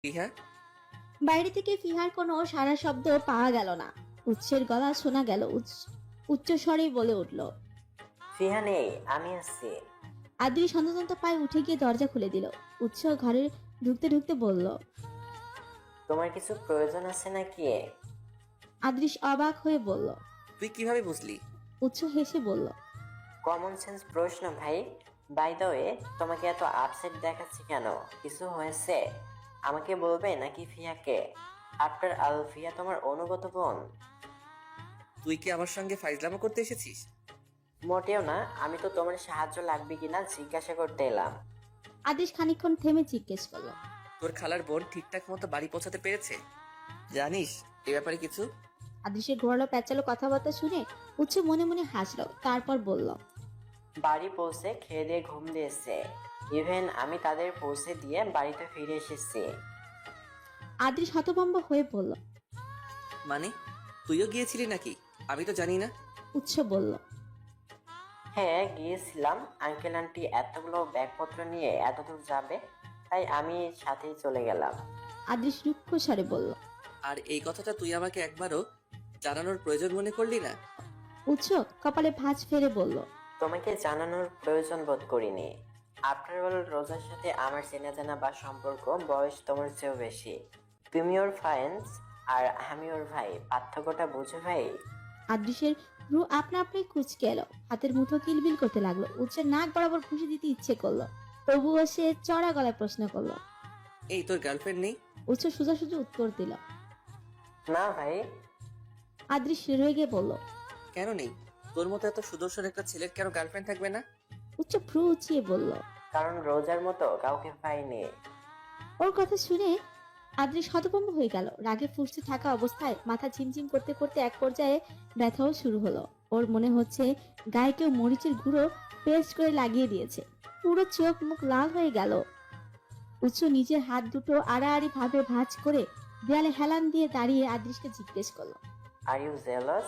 ফিহা? বাইরে থেকে ফিহার কোনো সারা শব্দ পাওয়া গেল না। উৎসের গলা শোনা গেল উচ্চ স্বরেই বলে উঠল। ফিহা নেই, আমি আসছি। আদ্রি সন্তন্ত পায়ে উঠে গিয়ে দরজা খুলে দিল। উৎস ঘরে ঢুকতে ঢুকতে বলল, তোমার কিছু প্রয়োজন আছে নাকি? আদ্রিস অবাক হয়ে বলল। তুই কিভাবে বুঝলি? উৎস হেসে বলল, কমন সেন্স প্রশ্ন ভাই। বাই দ্য ওয়ে, তোমাকে এত আপসেট দেখাচ্ছি কেন? কিছু হয়েছে? আমাকে বলবে নাকি ফিয়াকে? আফটার আল, ফিয়া তোমার অনুগত বোন। তুই কি আমার সঙ্গে ফাইজলামো করতে এসেছিস? মোটেও না, আমি তো তোমার সাহায্য লাগবে কিনা জিজ্ঞাসা করতে এলাম। আদ্রিস খানিকক্ষণ থেমে জিজ্ঞেস করলো, তোর খালার বোন ঠিকঠাক মতো বাড়ি পৌঁছাতে পেরেছে? জানিস এ ব্যাপারে কিছু? আদ্রিসের ঘোরালো প্যাচালো কথাবার্তা শুনে উৎস মনে মনে হাসলো। তারপর বলল, বাড়ি পৌঁছে খেয়ে দিয়ে ঘুম দিয়েছে। ইভেন আমি তাদের পৌঁছে দিয়ে বাড়িতে ফিরে এসেছি। আদ্রিস হতভম্ব হয়ে বলল, মানে তুইও গিয়েছিলি নাকি? আমি তো জানি না। উৎস বলল, হ্যাঁ গিয়েছিলাম। আঙ্কেল আন্টি এতগুলো ব্যাগপত্র নিয়ে এতদূর যাবে, তাই আমি সাথেই চলে গেলাম। আদ্রিস রুক্ষ স্বরে বলল। আর এই কথাটা তুই আমাকে একবারও জানানোর প্রয়োজন মনে করলি না? উৎস কপালে ভাঁজ ফেলে বলল, তোমাকে জানানোর প্রয়োজন বোধ করিনি। আফটার অল, রোজার সাথে আমার চেনা জানা বা সম্পর্ক বয়স তোমার চেয়েও বেশি। তুমি ওর ফ্রেন্ডস আর আমি ওর ভাই, পার্থক্যটা বুঝো ভাই। আদ্রিসের ভ্রু আপনা আপনি কুচকে এলো। হাতের মুঠো কিলবিল করতে লাগলো। উৎসের নাক বরাবর ঘুষি দিতে ইচ্ছে করলো, তবুও সে চড়া গলায় প্রশ্ন করলো। এই তোর গার্লফ্রেন্ড নেই? উৎস সোজাসুজি উত্তর দিল। না ভাই। আদ্রিস রেগে বলল, কেন নেই? তোর মতো এত সুদর্শন একটা ছেলের কেন গার্লফ্রেন্ড থাকবে না? উচ্চ ভ্রু উঁচিয়ে বলল। কারণ রোজার মতো কাউকে পাইনি। ওর কথা শুনে আদ্রিস হতভম্ব হয়ে গেল। রাগে ফুঁসতে থাকা অবস্থায় মাথা ঝিমঝিম করতে করতে এক পর্যায়ে ব্যথাও শুরু হলো। ওর মনে হচ্ছে গায়ে কেউ মরিচের গুঁড়ো পেস্ট করে লাগিয়ে দিয়েছে। পুরো চোখ মুখ লাল হয়ে গেল। উচ্চ নিজের হাত দুটো আড়াআড়ি ভাবে ভাঁজ করে দেয়ালে হেলান দিয়ে দাঁড়িয়ে আদ্রিসকে জিজ্ঞেস করলো। Are you jealous?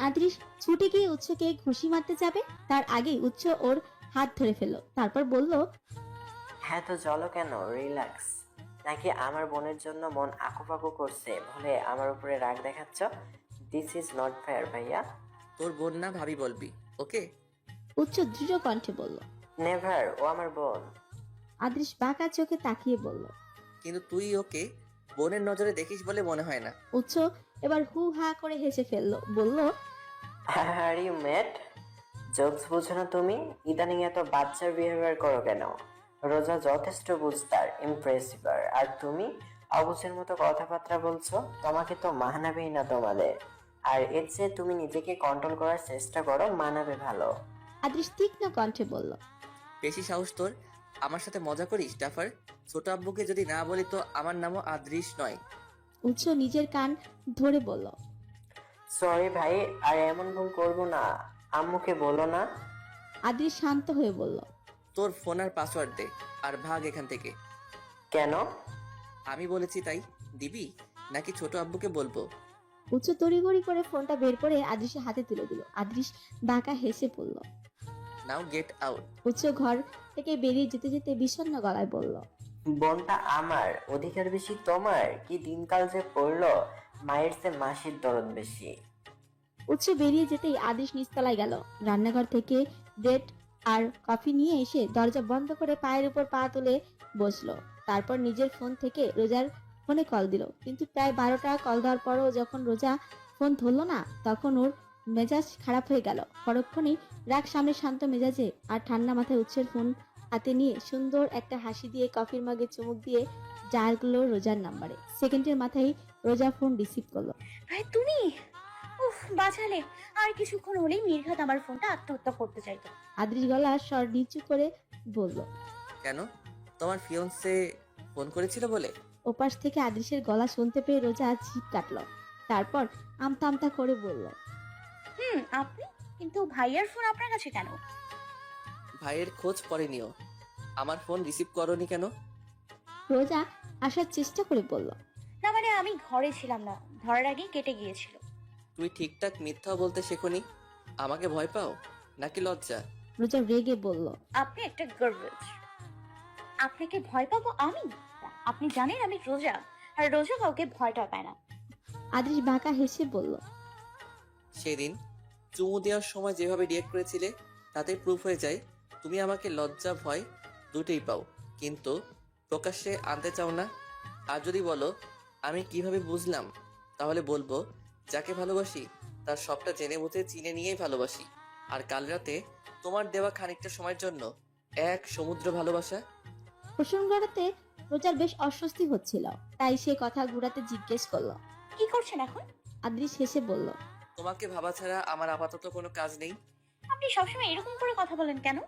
আদ্রিস ছুটে গিয়ে উৎসকে ঘুষি মারতে যাবে, তার আগেই উৎস ওর হাত ধরে ফেললো। তারপর বলল, হ্যাঁ তো চলো কেন, রিল্যাক্স। নাকি আমার বোনের জন্য মন আকুপাকু করছে বলে আমার উপরে রাগ দেখাচ্ছ? দিস ইজ নট ফেয়ার ভাইয়া। তোর বোন না ভাবি বলবি, ওকে? উচ্চ দৃঢ় কণ্ঠে বলল। নেভার, ও আমার বোন। আদ্রিস বাঁকা চোখে তাকিয়ে বলল। কিন্তু তুই ওকে বোনের নজরে দেখিস বলে মনে হয় না। উচ্চ এবার হু হা করে হেসে ফেললো, বলল, আর ইউ মেট? জোকস বুঝো না তুমি? ইদানিং এত বাচ্চার বিহেভিয়ার করো কেন? রোজা যথেষ্ট বুঝতার, ইমপ্রেসিভার, আর তুমি অবুঝের মতো কথাবার্তা বলছো। তোমাকে তো মানাবেই না তোমাদের। আর এর চেয়ে তুমি নিজেকে কন্ট্রোল করার চেষ্টা করো, মানাবে ভালো। আদ্রিস তীক্ষ্ণ কণ্ঠে বলল। বেশি সাহস তোর? আমার সাথে মজা করিস ডাফার? ছোট আব্বুকে যদি না বলি তো আমার নামও আদ্রিস নয়। উচ্চ নিজের কান ধরে বলল। সরি ভাই, আর এমন ভুল করবো না। আম্মুকে বলো না। আদ্রিস শান্ত হয়ে বলল। তোর ফোন আর পাসওয়ার্ড দে আর ভাগ এখান থেকে। কেন? আমি বলেছি তাই। দিবি নাকি ছোট আব্বুকে বলবো? উচ্চ তড়িঘড়ি করে ফোনটা বের করে আদ্রিসের হাতে তুলে দিল। আদ্রিস বাঁকা হেসে পড়ল। নাও গেট আউট। উচ্চ ঘর থেকে বেরিয়ে যেতে যেতে বিষণ্ণ গলায় বলল। বোনটা আমার, অধিকার বেশি তোমার? কি দিনকাল যে পড়লো, মায়ের চেয়ে মাসির দরদ বেশি। উচ্চ বেরিয়ে যেতেই আদ্রিস নিচতলায় গেল। রান্নাঘর থেকে ব্রেড আর কফি নিয়ে এসে দরজা বন্ধ করে পায়ের উপর পা তুলে বসলো। তারপর নিজের ফোন থেকে রোজার ফোনে কল দিল। কিন্তু প্রায় 12টা কল দেওয়ার পরও যখন রোজা ফোন ধরলো না, তখন ওর মেজাজ খারাপ হয়ে গেল। পরক্ষণেই রাগ সামনে শান্ত মেজাজে আর ঠান্ডা মাথায় উচ্ছের ফোন হাতে নিয়ে সুন্দর একটা হাসি দিয়ে কফির মাগে চুমুক দিয়ে ডায়াল করলো রোজার নাম্বারে। সেকেন্ডের মাথায় রোজা ফোন রিসিভ করলো। ভাই তুমি, উফ বাঁচালে। আর কিছুক্ষণ হলেই নির্ঘাত আমার ফোনটা আত্মহত্যা করতে চাইতো। আদ্রিস গলা স্বর নিচু করে বলল। কেন? তোমার ফিয়ন্সে ফোন করেছিল বলে? ওপাশ থেকে আদ্রিসের গলা শুনতে পেয়ে রোজা জিভ কাটলো। তারপর আমতা আমতা করে বলল। আপনি কিন্তু ভাইয়ার ফোন আপনার কাছে কেন? ভাইয়ের খোঁজ পরে নিও। আমার ফোন রিসিভ করনি কেন? রোজা আসার চেষ্টা করে বলল। না মানে আমি ঘরে ছিলাম না, ধরার আগেই কেটে গিয়েছিল। তুই ঠিকঠাক মিথ্যা বলতে শেখনি? আমাকে ভয় পাও নাকি লজ্জা? রোজা রেগে বলল। আপনি একটা গার্বেজ। আপনাকে ভয় পাবো আমি? আপনি জানেন আমি রোজা, আর রোজা কাউকে ভয়টা পায় না। আদৃশ বাঁকা হেসে বলল, সেদিন চুমু দেওয়ার সময় যেভাবে রিয়েক্ট করেছিলে তাতে প্রুফ হয়ে যায় তুমি আমাকে লজ্জা ভয় দুটোই পাও, কিন্তু প্রকাশ্যে আনতে চাও না। আর যদি বলো আমি কিভাবে বুঝলাম, তাহলে বলবো যাকে ভালোবাসি তার সবটা জেনে বুঝে চিনে নিয়েই ভালোবাসি। আর কাল রাতে তোমার দেওয়া খানিকটা সময়ের জন্য এক সমুদ্র ভালোবাসা। প্রসঙ্গটাতে রোজার বেশ অস্বস্তি হচ্ছিল, তাই সে কথা ঘুরাতে জিজ্ঞেস করলো। কি করছেন এখন? আদৃশ হেসে বলল, তোমাকে ভাবা ছাড়া আমার আপাতত কোনো কাজ নেই। আপনি সবসময় এরকম করে কথা বলেন কেন?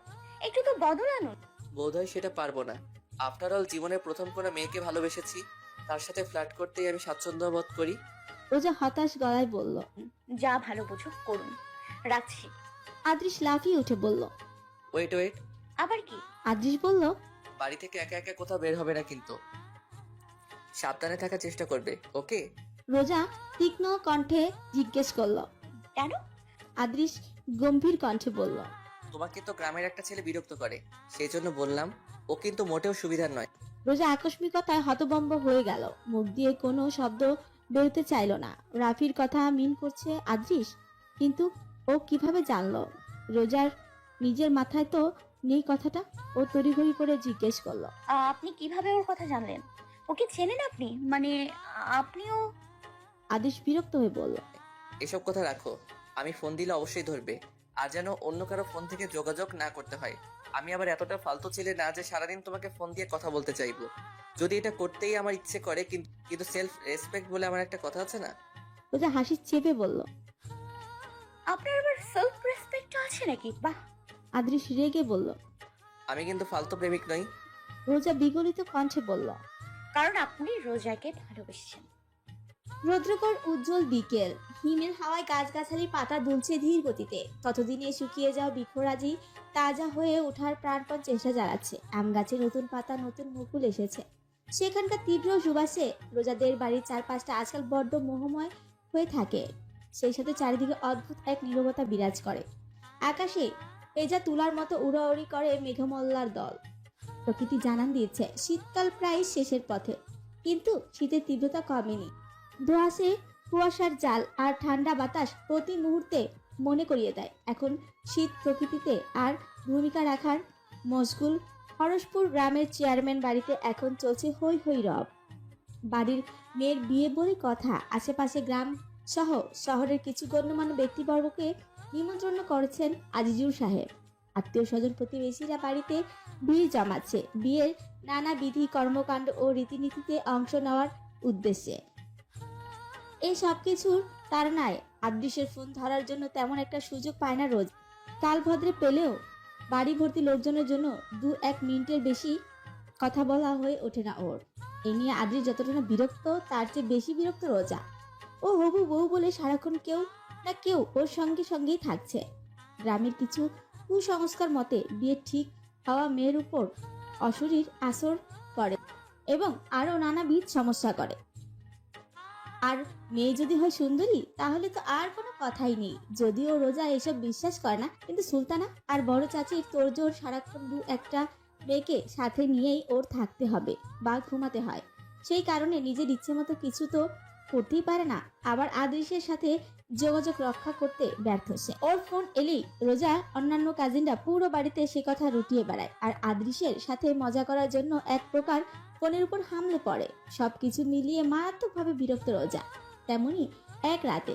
একটু তো বদল আনুন। বোধহয় সেটা পারবো না। আফটার অল জীবনে প্রথম কোনো মেয়েকে ভালোবেসেছি, তার সাথে ফ্লার্ট করতেই আমি স্বাচ্ছন্দ্য বোধ করি। রোজা হতাশ গলায় বলল। যা ভালো বুঝো করুন, রাখছি। আদৃশ লাফিয়ে উঠে বলল। ওয়েট ওয়েট, আবার কি? আদৃশ বলল, বাড়ি থেকে একা একা কোথাও বের হবে না কিন্তু। সাবধানে থাকার চেষ্টা করবে, ওকে? রোজা তীক্ষ্ণ কণ্ঠে জিজ্ঞেস করলো। কেন? আদৃশ গম্ভীর কণ্ঠে বলল। তোমাকে তো গ্রামের একটা ছেলে বিরক্ত করে, সেই জন্য বললাম। ও কিন্তু মোটেও সুবিধার নয়। রোজা আকস্মিকতায় হতভম্ব হয়ে গেল, মুখ দিয়ে কোনো শব্দ বেরোতে চাইল না। রাফির কথা মিন করছে আদৃশ, কিন্তু ও কিভাবে জানলো? রোজার নিজের মাথায় তো নেই কথাটা। ও তড়িঘড়ি করে জিজ্ঞেস করলো। আপনি কিভাবে ওর কথা জানলেন? ওকে চেনেন আপনি? মানে আপনিও? আদৃশ বিরক্ত হয়ে বলল। এসব কথা রাখো, আমি ফোন দিলে অবশ্যই ধরবে। আর যেন অন্য কারো ফোন থেকে যোগাযোগ না করতে হয়। আমি আবার এতটা ফালতু ছেলে না যে সারাদিন তোমাকে ফোন দিয়ে কথা বলতে চাইবো। যদি এটা করতেই আমার ইচ্ছে করে, কিন্তু সেলফ রেসপেক্ট বলে আমার একটা কথা আছে না। রোজা হাসি চেপে বলল। আপনার আবার সেলফ রেসপেক্ট আছে নাকি? বাহ। আদৃশ রেগে বলল। আমি কিন্তু ফালতু প্রেমিক নই। রোজা বিগলিত কণ্ঠে বলল। কারণ আপনি রোজাকে ভালোবেসেছেন। রৌদ্রকর উজ্জ্বল বিকেল, হিমের হাওয়ায় গাছগাছালির পাতা দুলছে ধীর গতিতে। ততদিনে শুকিয়ে যাওয়া বৃক্ষরাজি তাজা হয়ে ওঠার প্রাণপণ চেষ্টা চালাচ্ছে। আম গাছে নতুন পাতা, নতুন মুকুল এসেছে। সেখানকার তীব্র সুবাসে রোজাদের বাড়ির চারপাশটা আজকাল বড্ড মোহময় হয়ে থাকে। সেই সাথে চারিদিকে অদ্ভুত এক নীরবতা বিরাজ করে। আকাশে পেঁজা তুলার মতো উড়াউড়ি করে মেঘমল্লার দল। প্রকৃতি জানান দিয়েছে শীতকাল প্রায় শেষের পথে, কিন্তু শীতের তীব্রতা কমেনি। ধোঁয়াশে কুয়াশার জাল আর ঠান্ডা বাতাস প্রতি মুহূর্তে মনে করিয়ে দেয় এখন শীত প্রকৃতিতে আর ভূমিকা রাখার মশগুল। হরসপুর গ্রামের চেয়ারম্যান বাড়িতে এখন চলছে হই হই রব। বাড়ির মেয়ের বিয়ে বলে কথা। আশেপাশে গ্রাম সহ শহরের কিছু গণ্যমান্য ব্যক্তিবর্গকে নিমন্ত্রণ করেছেন আজিজুর সাহেব। আত্মীয় স্বজন প্রতিবেশীরা বাড়িতে ভিড় জমাচ্ছে বিয়ের নানা বিধি কর্মকাণ্ড ও রীতিনীতিতে অংশ নেওয়ার উদ্দেশ্যে। এই সব কিছুর তাড়নায় আদৃশের ফোন ধরার জন্য তেমন একটা সুযোগ পায় না রোজ। কাল ভদ্রে পেলেও বাড়ি ভর্তি লোকজনের জন্য 2-1 মিনিটের বেশি কথা বলা হয়ে ওঠে না ওর। এ নিয়ে আদৃশ যতটা না বিরক্ত, তার চেয়ে বেশি বিরক্ত রোজা। ও হবু বউ বলে সারাক্ষণ কেউ না কেউ ওর সঙ্গে সঙ্গেই থাকছে। গ্রামের কিছু কুসংস্কার মতে বিয়ে ঠিক হওয়া মেয়ের উপর অশরীর আসর করে এবং আরো নানাবিধ সমস্যা করে। আর মেয়ে যদি হয় সুন্দরী, তাহলে তো আর কোনো কথাই নেই। যদিও রোজা এসব বিশ্বাস করে না, কিন্তু সুলতানা আর বড় চাচির তোড়জোড় সারাক্ষণ 2-1টা মেয়েকে সাথে নিয়েই ওর থাকতে হবে বা ঘুমাতে হয়। সেই কারণে নিজের ইচ্ছে মতো কিছু তো করতেই পারে না, আবার আদৃশের সাথে যোগাযোগ রক্ষা করতে ব্যর্থ সে। ওর ফোন এলেই রোজা অন্যান্য কাজিনরা পুরো বাড়িতে সে কথা রটিয়ে বেড়ায়, আর আদৃশের সাথে মজা করার জন্য এক প্রকার ফোনের উপর হামলে পড়ে। সবকিছু মিলিয়ে মারাত্মকভাবে বিরক্ত রোজা। তেমনি এক রাতে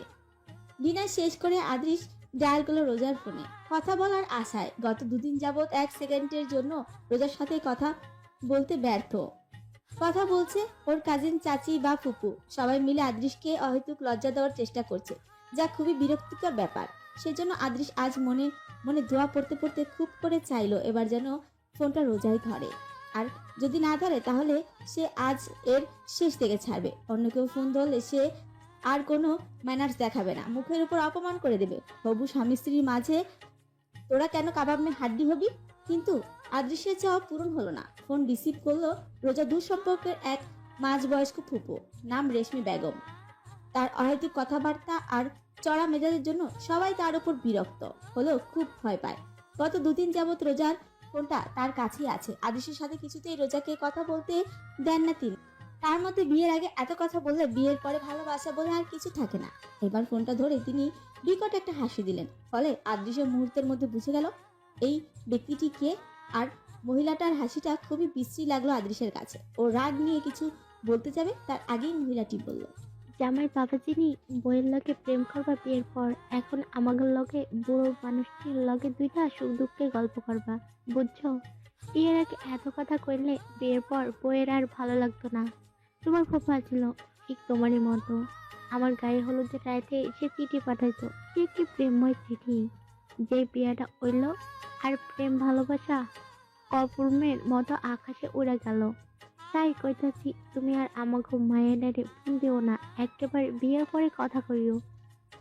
ডিনার শেষ করে আদৃশ ডায়াল করলো রোজার ফোনে কথা বলার আশায়। গত 2 দিন যাবৎ 1 সেকেন্ডের জন্য রোজার সাথে কথা বলতে ব্যর্থ। কথা বলছে ওর কাজিন, চাচি বা ফুপু, সবাই মিলে আদৃশকে অহেতুক লজ্জা দেওয়ার চেষ্টা করছে, যা খুবই বিরক্তিকর ব্যাপার। সেজন্য আদৃশ আজ মনে মনে দোয়া পড়তে পড়তে খুব করে চাইলো এবার যেন ফোনটা রোজাই ধরে। আর যদি না ধরে তাহলে সে আজ এর শেষ থেকে ছাড়বে। অন্য কেউ ফোন ধরলে সে আর কোনো ম্যানার্স দেখাবে না, মুখের উপর অপমান করে দেবে। হবু স্বামী স্ত্রীর মাঝে তোরা কেন কাবাব মে হাড্ডি হবি? কিন্তু আদৃশ্যের চাওয়া পূরণ হলো না। ফোন রিসিভ করলো রোজা দূর সম্পর্কের এক মাঝবয়স্ক ফুপু, নাম রেশমি বেগম। তার অহেতুক কথাবার্তা আর চড়া মেজাজের জন্য সবাই তার উপর বিরক্ত হলেও খুব ভয় পায়। গত 2 দিন যাবৎ রোজার ফোনটা তার কাছেই আছে। আদেশের সাথে কিছুতেই রোজাকে কথা বলতে দেন না তিনি। তার মধ্যে বিয়ের আগে এত কথা বললে বিয়ের পরে ভালোবাসা বলে আর কিছু থাকে না। এবার ফোনটা ধরে তিনি বিকট একটা হাসি দিলেন। ফলে আদৃশ্য মুহূর্তের মধ্যে বুঝে গেল এই ব্যক্তিটি কে। আর মহিলাটার হাসিটা খুবই বিশ্রী লাগলো আদৃশের কাছে। ও রাগ নিয়ে কিছু বলতে যাবে তার আগেই মহিলাটি বলল, জামাই বাবাজিনি বইয়ের লগে প্রেম করবা বিয়ের পর, এখন আমাদের লগে বুড়ো মানুষটির লগে দুইটা সুখ দুঃখের গল্প করবা, বুঝছো? বিয়ের আগে এত কথা কইলে বিয়ের পর বইয়ের আর ভালো লাগতো না। তোমার ফুফা ছিল ঠিক তোমারই মতো। আমার গায়ে হলুদের রাইতে সে চিঠি পাঠাইতো, সে কি প্রেমময় চিঠি! যে বিয়েটা হইল আর প্রেম ভালোবাসা অপূর্ণের মতো আকাশে উড়ে গেল। তাই কইতাছি তুমি আর আমাকে মায়ের ডারে ফোন দিও না, একেবারে বিয়ের পরে কথা কইও।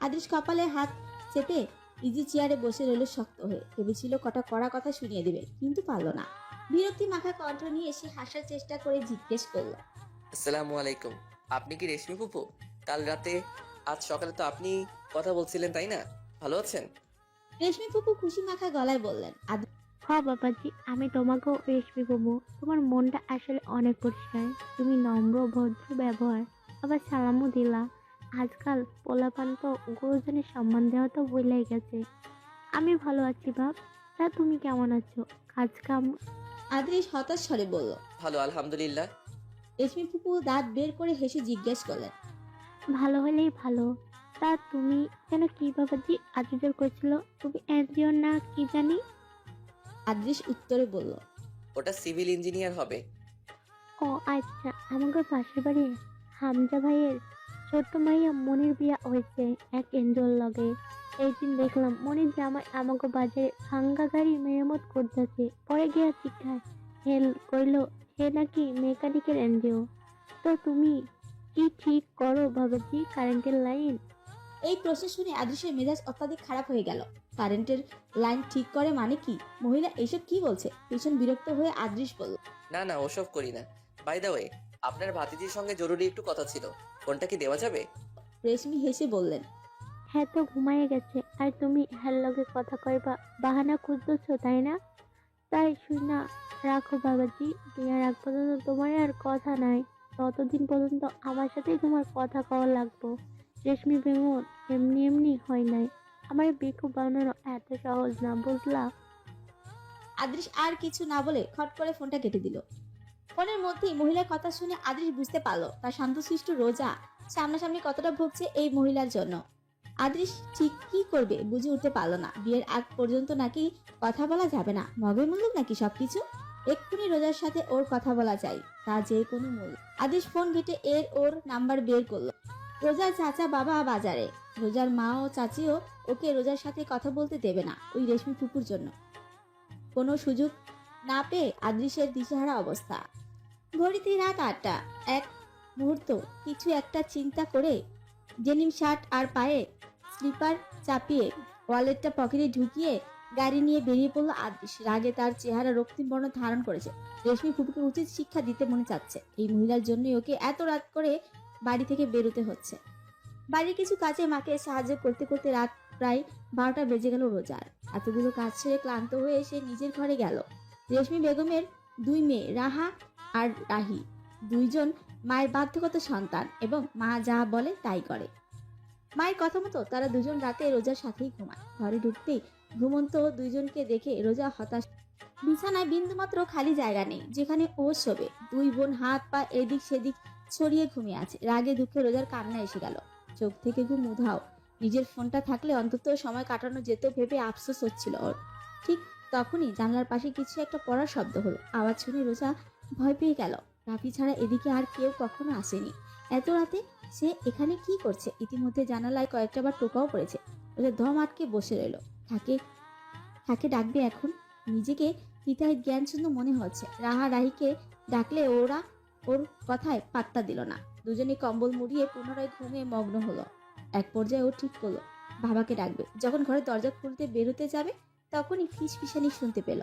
আদৃশ কপালে হাত চেপে ইজি চেয়ারে বসে রইল শক্ত হয়ে। ভেবেছিল কটা কড়া কথা শুনিয়ে দেবে, কিন্তু পারল না। বিরক্তি মাখা কণ্ঠ নিয়ে সে হাসার চেষ্টা করে জিজ্ঞেস করল, আসসালামু আলাইকুম। আপনি কি রেশমি ফুপু? কাল রাতে আজ সকালে তো আপনি কথা বলছিলেন, তাই না? ভালো আছেন? রেশমি ফুপু খুশি মাখা গলায় বললেন। বাবাজি, আমি তোমাকেও রেশমি বাবু। তোমার মনটা আসলে অনেক পরিষ্কার। তুমি নম্র ভদ্র ব্যবহার, আবার সালামও দিলা। আজকাল পোলাপান তো গুরুজনের সম্মান দেওয়া তো ভুলেই গেছে। আমি ভালো আছি বাপ। তা তুমি কেমন আছো? কাজ কাম? আদৃশ হতাশ স্বরে বলল। ভালো, আলহামদুলিল্লাহ। রেশমি ফুপু দাঁত বের করে হেসে জিজ্ঞেস করলেন, ভালো হলেই ভালো। তা তুমি যেন কি বাবাজি আজুজোর করছিল, তুমি এনজিও না কি জানি? আদৃশ উত্তরে বলল, ওটা সিভিল ইঞ্জিনিয়ার হবে। ও আচ্ছা, আমাদের পাশের বাড়ি হামজা ভাইয়ের ছোট্ট মাইয়া মনির বিয়া হয়েছে এক এনজল লগে। এই দিন দেখলাম মনির জামাই আমাকে বাজারে ভাঙ্গা গাড়ি মেরামত করতেছে। পরে গিয়া শিক্ষায় হেল কইল সে নাকি মেকানিকের এনজিও। তো তুমি কি ঠিক করো বাবাজি কারেন্টের লাইন? এই প্রশ্ন শুনে আদৃশের মেজাজ অত্যাধিক খারাপ হয়ে গেল। কারেন্টের লাইন ঠিক করে মানে কি? মহিলা এসব কি বলছে? ভীষণ বিরক্ত হয়ে আদৃশ বলল, না না, ওসব করি না। বাই দ্য ওয়ে, আপনার ভাতিজির সঙ্গে জরুরি একটু কথা ছিল। ফোনটা কি দেওয়া যাবে? রেশমি হেসে বললেন, হ্যাঁ তো ঘুমাইয়ে গেছে, আর তুমি হ্যার লগে কথা কইবা বাহানা খুঁজতেছো তাই না? তাই শুই না, রাখো বাবাজি। বিয়ার আগ পর্যন্ত তোমার আর কথা নাই। ততদিন পর্যন্ত আমার সাথেই তোমার কথা কওয়া লাগবো। রেশমি বেগুন এমনি এমনি হয় নাই। আমার বিকু বানানো এত সহজ না, বুঝলা? আদৃশ আর কিছু না বলে খট করে ফোনটা কেটে দিল। ফোনের মধ্যেই মহিলার কথা শুনে আদৃশ বুঝতে পারলো তার শান্তশিষ্ট রোজা সামনাসামনি কতটা ভুগছে এই মহিলার জন্য। আদৃশ ঠিক কি করবে বুঝে উঠতে পারলো না। বিয়ের আগ পর্যন্ত নাকি কথা বলা যাবে না, মগের মূল্য নাকি সবকিছু। এক্ষুনি রোজার সাথে ওর কথা বলা চাই, তা যে কোনো মূল্য। আদৃশ ফোন ঘেটে ওর নাম্বার বের করলো। রোজার চাচা বাবা বাজারে, রোজার মা ও চাচিও ওকে রোজার সাথে কথা বলতে দেবে না ওই রেশমি ফুপুর জন্য। কোনো সুযোগ না পেয়ে আদৃশের দিশেহারা অবস্থা। ঘড়িতে রাত ৮টা। এক মুহূর্ত কিছু একটা চিন্তা করে ডেনিম শার্ট আর পায়ে স্লিপার চাপিয়ে ওয়ালেটটা পকেটে ঢুকিয়ে গাড়ি নিয়ে বেরিয়ে পড়লো আদৃশ। রাগে তার চেহারা রক্তিম বর্ণ ধারণ করেছে। রেশমি ফুপুকে উচিত শিক্ষা দিতে মনে চাচ্ছে। এই মহিলার জন্যই ওকে এত রাত করে বাড়ি থেকে বেরোতে হচ্ছে। বাড়ির কিছু কাজে মাকে সাহায্য করতে করতে রাত প্রায় 12টা বেজে গেল রোজার। এতগুলো কাজ ছেড়ে ক্লান্ত হয়ে সে নিজের ঘরে গেল। রেশমি বেগমের 2 মেয়ে রাহা আর রাহি, দুইজন মায়ের বাধ্যগত সন্তান এবং মা যা বলে তাই করে। মায়ের কথা মতো তারা দুজন রাতে রোজার সাথেই ঘুমায়। ঘরে ঢুকতেই ঘুমন্ত দুইজনকে দেখে রোজা হতাশ। বিছানায় বিন্দুমাত্র খালি জায়গা নেই যেখানে ও শোবে। 2 বোন হাত পা এদিক সেদিক ছড়িয়ে ঘুমিয়ে আছে। রাগে দুঃখে রোজার কান্না এসে গেল। চোখ থেকে ঘুম উধাও। নিজের ফোনটা থাকলে অন্তত সময় কাটানো যেত ভেবে আফসোস হচ্ছিল ওর। ঠিক তখনই জানলার পাশে কিছু একটা পড়ার শব্দ হলো। আওয়াজ শুনে রোজা ভয় পেয়ে গেল। রাফি ছাড়া এদিকে আর কেউ কখনো আসেনি। এত রাতে সে এখানে কি করছে? ইতিমধ্যে জানালায় কয়েকটা বার টোকাও পড়েছে। রোজা দম আটকে বসে রইল। তাকে ডাকবে এখন? নিজেকে হিতাহিত জ্ঞান শূন্য মনে হচ্ছে। রাহা রাহিকে ডাকলে ওরা ওর কথায় পাত্তা দিল না। দুজনে কম্বল মুড়িয়ে পুনরায় ঘুমিয়ে মগ্ন হলো। এক পর্যায়ে ও ঠিক করলো বাবাকে ডাকবে। যখন ঘরের দরজা খুলতে বেরোতে যাবে তখনই ফিসফিসানি শুনতে পেল।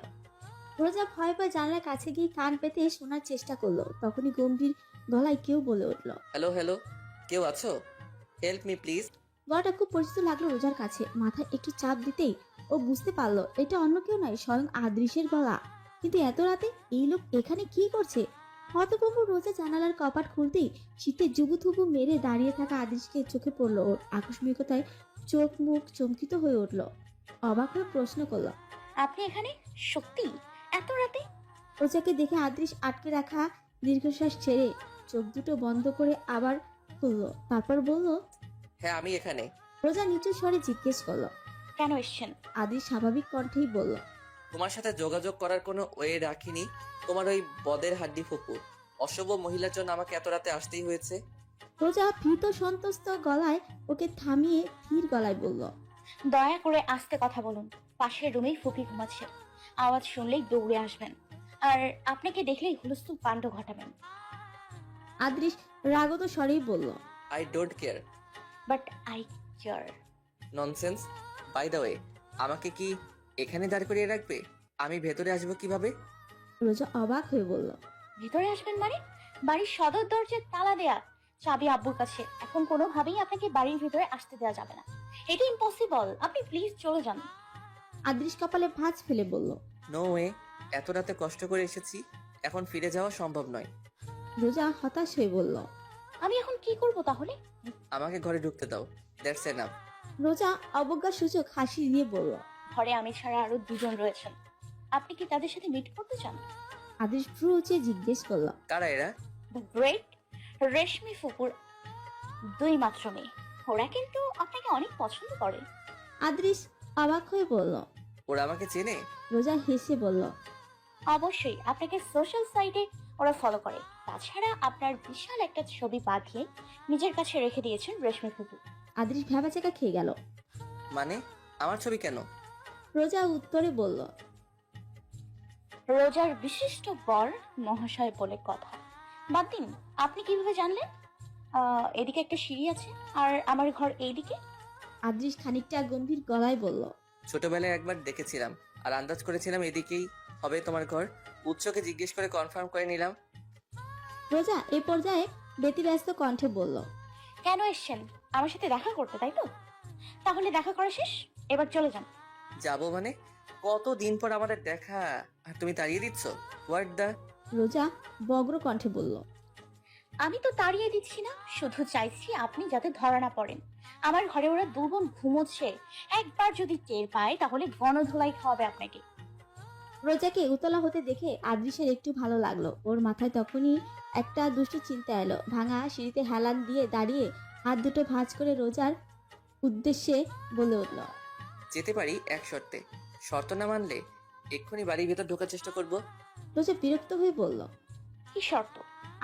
রোজা ভয় পায় জানলার কাছে গিয়ে কান পেতে শোনার চেষ্টা করলো। তখনই গম্ভীর গলায় কেউ বলে উঠল, হ্যালো হ্যালো, কেউ আছো? Help me please. গলাটা খুব পরিচিত লাগলো রোজার কাছে। মাথায় একটু চাপ দিতেই ও বুঝতে পারলো এটা অন্য কেউ নয়, স্বয়ং আদৃশের গলা। কিন্তু এত রাতে এই লোক এখানে কি করছে? হতভম্ব রোজা জানালার কপাট খুলতেই শীতে জুবুথুবু মেরে দাঁড়িয়ে থাকা আদিশকে চোখে পড়লো। ওর আকস্মিকতায় চোখ মুখ চমকিত হয়ে উঠল। অবাক হয়ে প্রশ্ন করলো, আপনি এখানে? সত্যি? এত রাতে? রোজাকে দেখে আদৃশ আটকে রাখা দীর্ঘশ্বাস ছেড়ে চোখ দুটো বন্ধ করে আবার খুললো। তারপর বলল, হ্যাঁ আমি এখানে। রোজা নিচু স্বরে জিজ্ঞেস করলো। কেন এসছেন? আদিশ স্বাভাবিক কণ্ঠেই বলল, তোমার সাথে যোগাযোগ করার কোনো ওয়ে রাখিনি। তোমার ওই বদের হাড্ডি ফুপু অশুভ মহিলার জন্য আমাকে এত রাতে আসতেই হয়েছে। রোজা ভীত সন্ত্রস্ত গলায় ওকে থামিয়ে ধীর গলায় বলল, দয়া করে আস্তে কথা বলুন। পাশের রুমেই ফুপি ঘুমাচ্ছে। আওয়াজ শুনলেই দৌড়ে আসবেন, আর আপনাকে দেখলেই হুলস্থুল কাণ্ড ঘটাবেন। আদৃশ রাগত স্বরেই বলল, I don't care. But I care. Nonsense. By the way, আমাকে কি এখানে দাঁড় করিয়ে রাখবে? আমি ভেতরে আসবো কিভাবে? রোজা অবাক হয়ে বলল, ভিতরে আসবেন মানে? বাড়ির সদর দরজার তালা দেয়া, চাবি আব্বুর কাছে। এখন কোনোভাবেই আপনাকে বাড়ির ভিতরে আসতে দেওয়া যাবে না। এটা ইম্পসিবল। আপনি প্লিজ চলে যান। আদৃশ কপালে ভাঁজ ফেলে বলল। নো ওয়ে, এত রাতে কষ্ট করে এসেছি, এখন ফিরে যাওয়া সম্ভব নয়। রোজা হতাশ হয়ে বলল। আমি এখন কি করব তাহলে? আমাকে ঘরে ঢুকতে দাও, দ্যাটস এনাফ। রোজা অবজ্ঞা সূচক হাসি দিয়ে বলল। ঘরে আমি ছাড়া আরো দুজন রয়েছেন। আপনি কি তাদের সাথে মিট করতে চান? আদৃশ ভ্রু উঁচিয়ে জিজ্ঞেস করল। কারা এরা? দ্য গ্রেট রেশমি ফুপুর দুই মাত্র মেয়ে। ওরা কিন্তু আপনাকে অনেক পছন্দ করে। আদৃশ অবাক হয়ে বলল। ওরা আমাকে চেনে? রোজা হেসে বলল, অবশ্যই, আপনাকে সোশ্যাল সাইটে ওরা ফলো করে। তাছাড়া আপনার বিশাল একটা ছবি বাঁধিয়ে নিজের কাছে রেখে দিয়েছেন রেশমি ফুপু। আদৃশ ভ্যাবাচাকা খেয়ে গেল। মানে আমার ছবি কেন? রোজা উত্তরে বলল, রোজার বিশিষ্ট বর মহাশয় বলে কথা। বাদ দিন, আপনি কিভাবে জানলেন? এদিকে একটা সিঁড়ি আছে, আর আমার ঘর এইদিকে। আদৃশ খানিকটা গম্ভীর গলায় বলল। ছোটবেলায় একবার দেখেছিলাম আর আন্দাজ করেছিলাম এদিকেই হবে তোমার ঘর। উৎসকে জিজ্ঞেস করে কনফার্ম করে নিলাম। রোজা এই পর্যায়ে ব্যতিব্যস্ত কণ্ঠে বলল, কেন এসছেন? আমার সাথে দেখা করতে, তাই তো? তাহলে দেখা করা শেষ, এবার চলে যান। যাবো মানে? কতদিন পর আমাদের দেখা আর তুমি তাড়িয়ে দিচ্ছ? What the? রোজা বগ্র কণ্ঠে বলল। আমি তো তাড়িয়ে দিচ্ছি না, শুধু চাইছি আপনি যাতে ধরা না পড়েন। আমার ঘরে ওরা দু বোন ঘুমোচ্ছে। একবার যদি টের পায় তাহলে গণধোলাই খাওয়াবে আপনাকে। রোজাকে উতলা হতে দেখে আদৃশের একটু ভালো লাগলো। ওর মাথায় তখনই একটা দুষ্টু চিন্তা এলো। ভাঙা সিঁড়িতে হেলান দিয়ে দাঁড়িয়ে হাত দুটো ভাঁজ করে রোজার উদ্দেশ্যে বলে উঠল, যেতে পারি এক শর্তে। শর্ত না মানলে এক্ষুনি বাড়ির ভেতর ঢোকার চেষ্টা করব। রোজা বিরক্ত হয়ে বলল। কি শর্ত?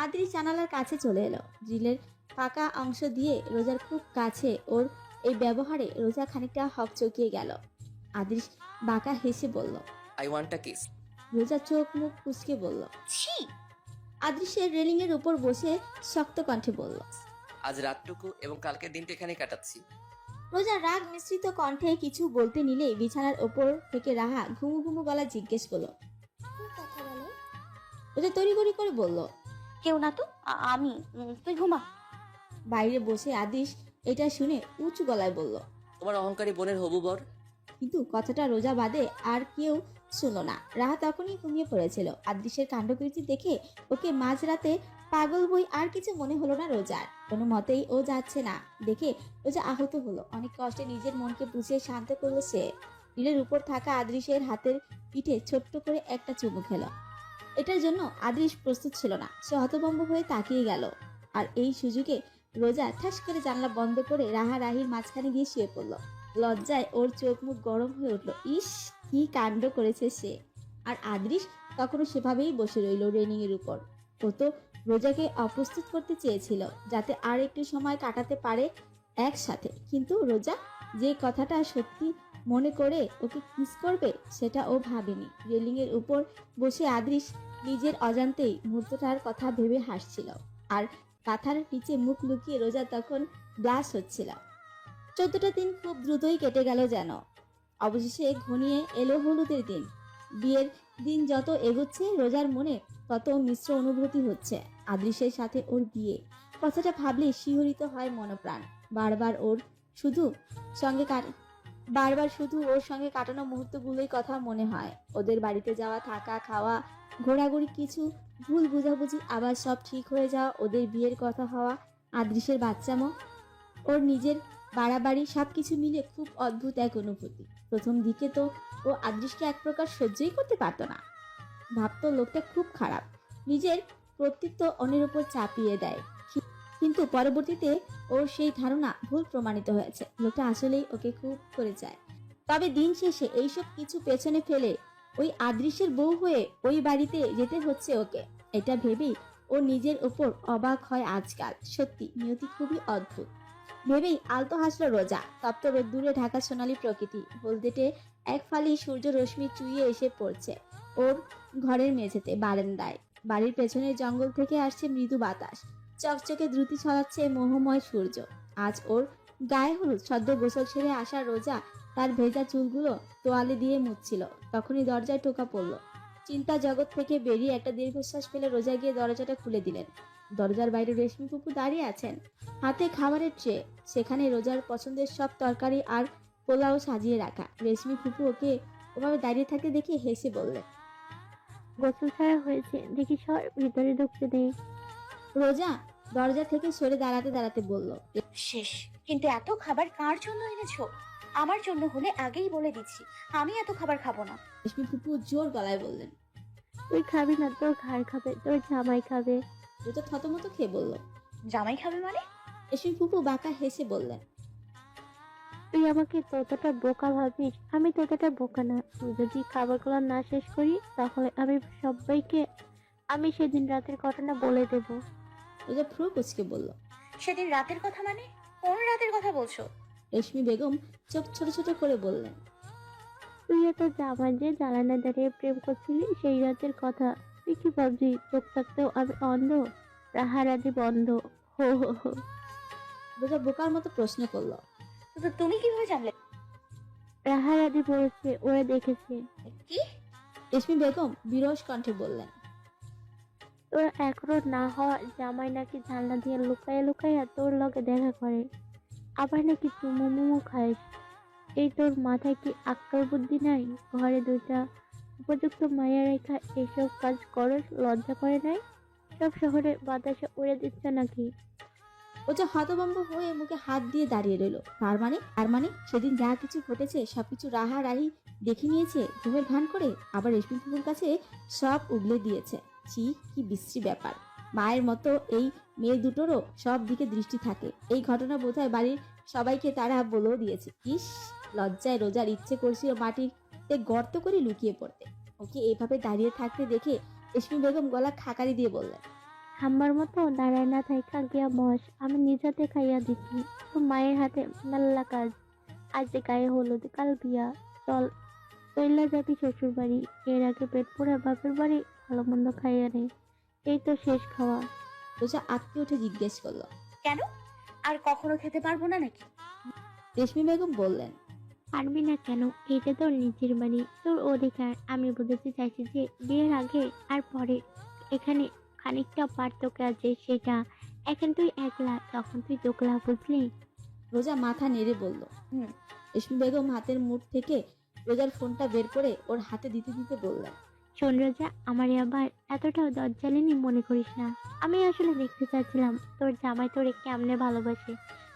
আদৃশ জানালার কাছে চলে এলো। গ্রিলের ফাঁকা অংশ দিয়ে রোজার খুব কাছে ওর এই ব্যবহারে রোজা খানিকটা হকচকিয়ে গেল। আদৃশ বাঁকা হেসে বলল। I want a kiss. রোজা চোখ মুখ কুঁচকে বলল। ছি! আদৃশের রেলিং এর উপর বসে শক্ত কণ্ঠে বলল। আজ রাতটুকু এবং কালকের দিনটা এখানে কাটাচ্ছি। রোজা রাগ মিশ্রিত কণ্ঠে কিছু বলতে নিলেই বিছানার ওপর থেকে রাহা ঘুমু ঘুমু গলা জিজ্ঞেস করলো। কথা বলো। রোজা তড়িঘড়ি করে বলল। কেউ না তো, আমি। তুই ঘুমা। বাইরে বসে আদিশ এটা শুনে উঁচু গলায় বলল। তোমার অহংকারী বোনের হবু বর। কিন্তু কথাটা রোজা বাদে আর কেউ শুনল না। রাহা তখনই ঘুমিয়ে পড়েছিল। আদৃশের কাণ্ডকীর্তি দেখে ওকে মাঝরাতে পাগল বই আর কিছু মনে হলো না রোজার। কোনো মতেই ও যাচ্ছে না দেখে রোজা আহত হলো। অনেক কষ্টে নিজের মনকে বুঝিয়ে শান্ত করলো সে। নীলের উপর থাকা আদৃশের হাতের পিঠে ছোট্ট করে একটা চুমু খেলো। এটার জন্য আদৃশ প্রস্তুত ছিল না। সে হতভম্ব হয়ে তাকিয়ে গেল। আর এই সুযোগে রোজা ঠাস করে জানলা বন্ধ করে রাহা রাহির মাঝখানে গিয়ে শুয়ে পড়লো। লজ্জায় ওর চোখ মুখ গরম হয়ে উঠলো। ইস, কি কাণ্ড করেছে সে। আর আদৃশ তখনও সেভাবেই বসে রইল রেলিং এর উপর। ও তো রোজাকে অপ্রস্তুত করতে চেয়েছিল যাতে আর একটু সময় কাটাতে পারে একসাথে। কিন্তু রোজা যে কথাটা সত্যি মনে করে ওকে কিস করবে সেটা ও ভাবেনি। রেলিং এর উপর বসে আদৃশ নিজের অজান্তেই মুহূর্তটার কথা ভেবে হাসছিল। আর কাঁথার নিচে মুখ লুকিয়ে রোজা তখন ব্লাশ হচ্ছিল। 14টা দিন খুব দ্রুতই কেটে গেল যেন। অবশেষে ঘনিয়ে এলো হলুদের দিন। বিয়ের দিন যত এগোচ্ছে রোজার মনে তত মিশ্র অনুভূতি হচ্ছে। আদৃশের সাথে ওর বিয়ে কথাটা ভাবলে শিহরিত হয় মনপ্রাণ। বারবার ওর শুধু সঙ্গে বারবার শুধু ওর সঙ্গে কাটানো মুহূর্তগুলোই কথা মনে হয়। ওদের বাড়িতে যাওয়া, থাকা, খাওয়া, ঘোরাঘুরি, কিছু ভুল বোঝাবুঝি, আবার সব ঠিক হয়ে যাওয়া, ওদের বিয়ের কথা হওয়া, আদৃশের বাচ্চামো, ওর নিজের বাড়াবাড়ি, সবকিছু মিলে খুব অদ্ভুত এক অনুভূতি। প্রথম দিকে তো ও আদৃশকে এক প্রকার সহ্যই করতে পারতো না। ভাবতো লোকটা খুব খারাপ, নিজের কর্তৃত্ব অন্যের উপর চাপিয়ে দেয়। কিন্তু পরবর্তীতে ওর সেই ধারণা ভুল প্রমাণিত হয়েছে। লোকটা আসলেই ওকে খুব করে চায়। তবে দিন শেষে এইসব কিছু পেছনে ফেলে ওই আদৃশের বউ হয়ে ওই বাড়িতে যেতে হচ্ছে ওকে। এটা ভেবেই ও নিজের ওপর অবাক হয় আজকাল। সত্যি নিয়তি খুবই অদ্ভুত ভেবেই আলতো হাসলো রোজা। তপ্ত রোদ্দুরে ঢাকা সোনালী প্রকৃতি, হলদেটে এক ফালি সূর্য রশ্মি চুইয়ে এসে পড়ছে ওর ঘরের মেঝেতে, বারান্দায়। বাড়ির পেছনের জঙ্গল থেকে আসছে মৃদু বাতাস, চকচকে দ্রুতি ছড়াচ্ছে মোহময় সূর্য। আজ ওর গায়ে হলুদ। সদ্য গোসল ছেড়ে আসা রোজা তার ভেজা চুলগুলো তোয়ালে দিয়ে মুছছিল। তখনই দরজায় টোকা পড়ল। চিন্তা জগৎ থেকে বেরিয়ে একটা দীর্ঘশ্বাস ফেলে রোজা গিয়ে দরজাটা খুলে দিলেন। দরজার বাইরে রেশমি ফুপু দাঁড়িয়ে আছেন, হাতে খাবারের ট্রে, সেখানে রোজার পছন্দের সব তরকারি আর পোলাও সাজিয়ে রাখা। রেশমি ফুপু ওকে ওভাবে দাঁড়িয়ে থাকতে দেখে হেসে বললেন। গোসল ছাড়া হয়েছে, দেখি সর, ভিতরে ঢুকতে দে। রোজা দরজা থেকে সরে দাঁড়াতে দাঁড়াতে বলল। শেষ। কিন্তু এত খাবার কার জন্য এনেছো? আমার জন্য হলে আগেই বলে দিচ্ছি, আমি এত খাবার খাবো না। রেশমি ফুপু জোর গলায় বললেন। তুই খাবি না, তোর ঘাড় খাবে, তোর জামাই খাবে। রোজা থতমত খেয়ে বলল। জামাই খাবে মানে? রেশমি ফুপু বাঁকা হেসে বললেন। তুই আমাকে ততটা বোকা ভাবিস? আমি ততটা বোকা না। তুই যদি খাবারগুলো না শেষ করি তাহলে আমি সবাইকে সেদিন রাতের ঘটনা বলে দেব। রোজা ফ্রু কুচকে বলল। সেদিন রাতের কথা মানে? কোন রাতের কথা বলছো? রেশমি বেগম চোখ ছোট ছোট করে বললেন। তুই এত জামাই যে জ্বালানা দাঁড়িয়ে প্রেম করছিলি সেই রাতের কথা। তুই কি ভাবছি চোখ থাকতেও আমি অন্ধ? রাহারাদি বন্ধ। হো হো হো। রোজা বোকার মতো প্রশ্ন করলো। তো তুমি কিভাবে জানলে? রাহারাদি বলেছে, ওরা দেখেছে। কি? রেশমি বেগম বিরস কণ্ঠে বললেন। তোর এখনো না হওয়া জামাই নাকি জানলা দিয়ে লুকায়ে লুকাইয়া তোর লগে দেখা করে, আবার নাকি চুমু মুমু খাইস। এই তোর মাথায় কি আক্কেল বুদ্ধি নাই? ঘরে দুইটা উপযুক্ত মায়া রেখা এসব কাজ করস, লজ্জা করে নাই? সব শহরে বাতাসে উড়ে দিচ্ছে নাকি? রোজা হতভম্ব হয়ে মুখে হাত দিয়ে দাঁড়িয়ে রইল। তার মানে সেদিন যা কিছু ঘটেছে সবকিছু রাহি দেখে নিয়েছে ঘুমের ভান করে, আবার রেশমি ফুপুর কাছে সব উগলে দিয়েছে। ছি, কি বিশ্রী ব্যাপার। মায়ের মতো এই মেয়ে দুটোরও সব দিকে দৃষ্টি থাকে। এই ঘটনা বোধহয় বাড়ির সবাইকে তারা বলেও দিয়েছে। ইস, লজ্জায় রোজার ইচ্ছে করছিল মাটিতে গর্ত করে লুকিয়ে পড়তে। ওকে এইভাবে দাঁড়িয়ে থাকতে দেখে রেশমি বেগম গলা খাকারি দিয়ে বললেন। আমার মতো দাঁড়ায় না থাইকা গিয়া বস, আমি নিজাতে খাইয়া দিচ্ছি। তো মায়ের হাতে মেলা কাজ। আজ যে গায়ে হলুদ, কাল বিয়া। চল তৈলা যাবি শ্বশুর বাড়ি। এর আগে পেট পোড়া বাপের বাড়ি ভালো মন্দ খাইয়া নেই। এই তো শেষ খাওয়া। রোজা আটকে উঠে জিজ্ঞেস করলো। কেন? আর কখনো খেতে পারবো না নাকি? রেশমি বেগম বললেন। পারবি না কেন? এইটা তোর নিজের বাড়ি, তোর অধিকার। আমি বুঝতে চাইছি যে বিয়ের আগে আর পরে এখানে খানিকটা পার্থক্য আছে, সেটা। এখন তুই একলা, তখন তুই দোকলা, বুঝলি? রোজা মাথা নেড়ে বলল। হুম। রেশমি বেগম হাতের মুঠ থেকে রোজার ফোনটা বের করে ওর হাতে দিতে দিতে বললেন। শোন রোজা, আমার আবার এতটাও দজ্জালিনী মনে করিস না। আমি আসলে দেখতে চাচ্ছিলাম তোর জামাই তোরে কেমনে ভালোবাসে,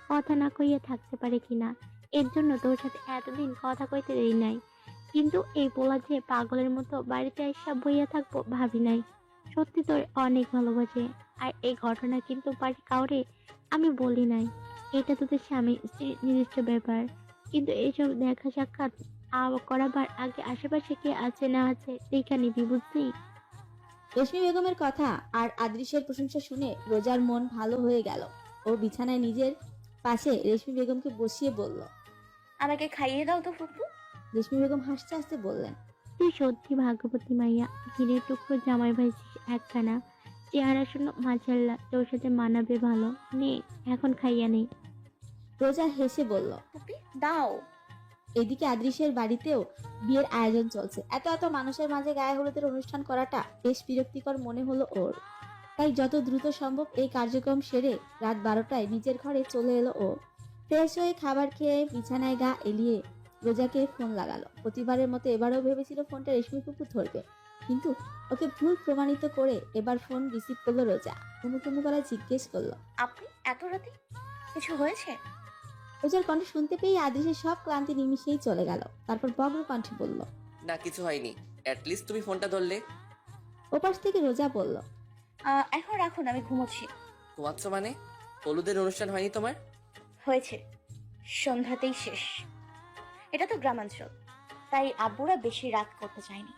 কথা না কইয়া থাকতে পারে কিনা। এর জন্য তোর সাথে এতদিন কথা কইতে দেরি নাই। কিন্তু এই বলা যে পাগলের মতো বাড়িতে এসব বইয়া থাকবো ভাবি নাই। সত্যি তোর অনেক ভালোবাসে। আর এই ঘটনা কিন্তু বাড়ি কাউরে আমি বলি নাই। এটা তোদের স্বামী স্ত্রীর নিজস্ব ব্যাপার। কিন্তু এইসব দেখা সাক্ষাৎ করাবার আগে আশেপাশে কে আছে না আছে দেখা নিবি, বুঝলি? রেশমি বেগমের কথা আর আদৃশের প্রশংসা শুনে রোজার মন ভালো হয়ে গেল। ও বিছানায় নিজের পাশে রেশমি বেগমকে বসিয়ে বলল। আমাকে খাইয়ে দাও তো ফুপু। রেশমি বেগম হাসতে হাসতে বললেন। তুই সত্যি ভাগ্যবতী মাইয়া। হীরের টুকরো জামাই পাইছিস একখানা। চেহারা শূন্য, মাঝাল্লা, তোর সাথে মানাবে ভালো। নে এখন খাইয়া নেই। রোজা হেসে বলল। ফুপি দাও। এদিকে আদৃশের বাড়িতেও বিয়ের আয়োজন চলছে। এত মানুষের মাঝে গায়ে হলুদের অনুষ্ঠান করাটা বেশ বিরক্তিকর মনে হলো ওর। তাই যত দ্রুত সম্ভব এই কার্যক্রম সেরে রাত 12টায় নিজের ঘরে চলে এলো ও। ফ্রেশ হয়ে খাবার খেয়ে বিছানায় গা এলিয়ে রোজাকে ফোন লাগালো। প্রতিবারের মতো এবারও ভেবেছিল ফোনটা রেশমি ফুপু ধরবে, কিন্তু ওকে ভুল প্রমাণিত করে এবার ফোন রিসিভ করলো রোজা। কুমু গলায় জিজ্ঞেস করলো। আপনি এত রাতে কিছু হয়েছে? রোজার কণ্ঠ শুনতে পেয়ে আদেশের সব ক্লান্তি নিমিশেই চলে গেল। তারপর বগ্র কণ্ঠে বলল। না, কিছু হয়নি। অ্যাটলিস্ট তুমি ফোনটা ধরলে। ওপাশ থেকে রোজা বলল। এখন রাখুন, আমি ঘুমোচ্ছি। ঘুমাচ্ছ মানে? হলুদের অনুষ্ঠান হয়নি তোমার? হয়েছে, সন্ধ্যাতেই শেষ। এটা তো গ্রামাঞ্চল, তাই আব্বুরা বেশি রাত করতে চায়নি।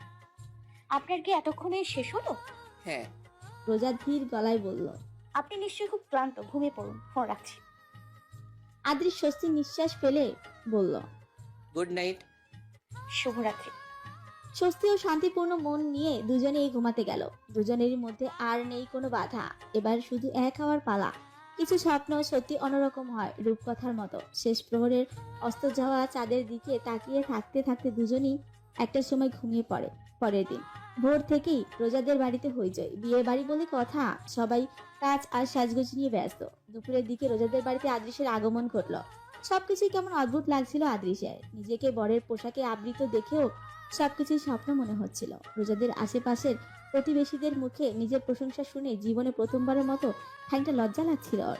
আপনার কি এতক্ষণে শেষ হলো? হ্যাঁ। রোজা ধীর গলায় বলল। আপনি নিশ্চয়ই খুব ক্লান্ত, ঘুমিয়ে পড়ুন, ফোন রাখছি। আদ্রিস স্বস্তির নিঃশ্বাস ফেলে বলল। Good night. শুভরাত্রি। স্বস্তি ও শান্তিপূর্ণ মন নিয়ে দুজনেই ঘুমাতে গেল। দুজনেরই মধ্যে আর নেই কোনো বাধা, এবার শুধু এক হওয়ার পালা। কিছু স্বপ্ন সত্যি অন্যরকম হয়, রূপকথার মতো। শেষ প্রহরের অস্ত যাওয়া চাঁদের দিকে তাকিয়ে থাকতে থাকতে দুজনেই একটা সময় ঘুমিয়ে পড়ে। পরের দিন ভোর থেকেই রোজাদের বাড়িতে হইচই। বিয়ে বাড়ি বলে কথা, সবাই কাজ আর সাজগোজ নিয়ে ব্যস্ত। দুপুরের দিকে রোজাদের বাড়িতে আদৃশের আগমন ঘটল। সবকিছুই কেমন অদ্ভুত লাগছিল আদৃশের। নিজেকে বরের পোশাকে আবৃত দেখেও সবকিছুই স্বপ্ন মনে হচ্ছিল। রোজাদের আশেপাশের প্রতিবেশীদের মুখে নিজের প্রশংসা শুনে জীবনে প্রথমবারের মতো খানিকটা লজ্জা লাগছিল ওর।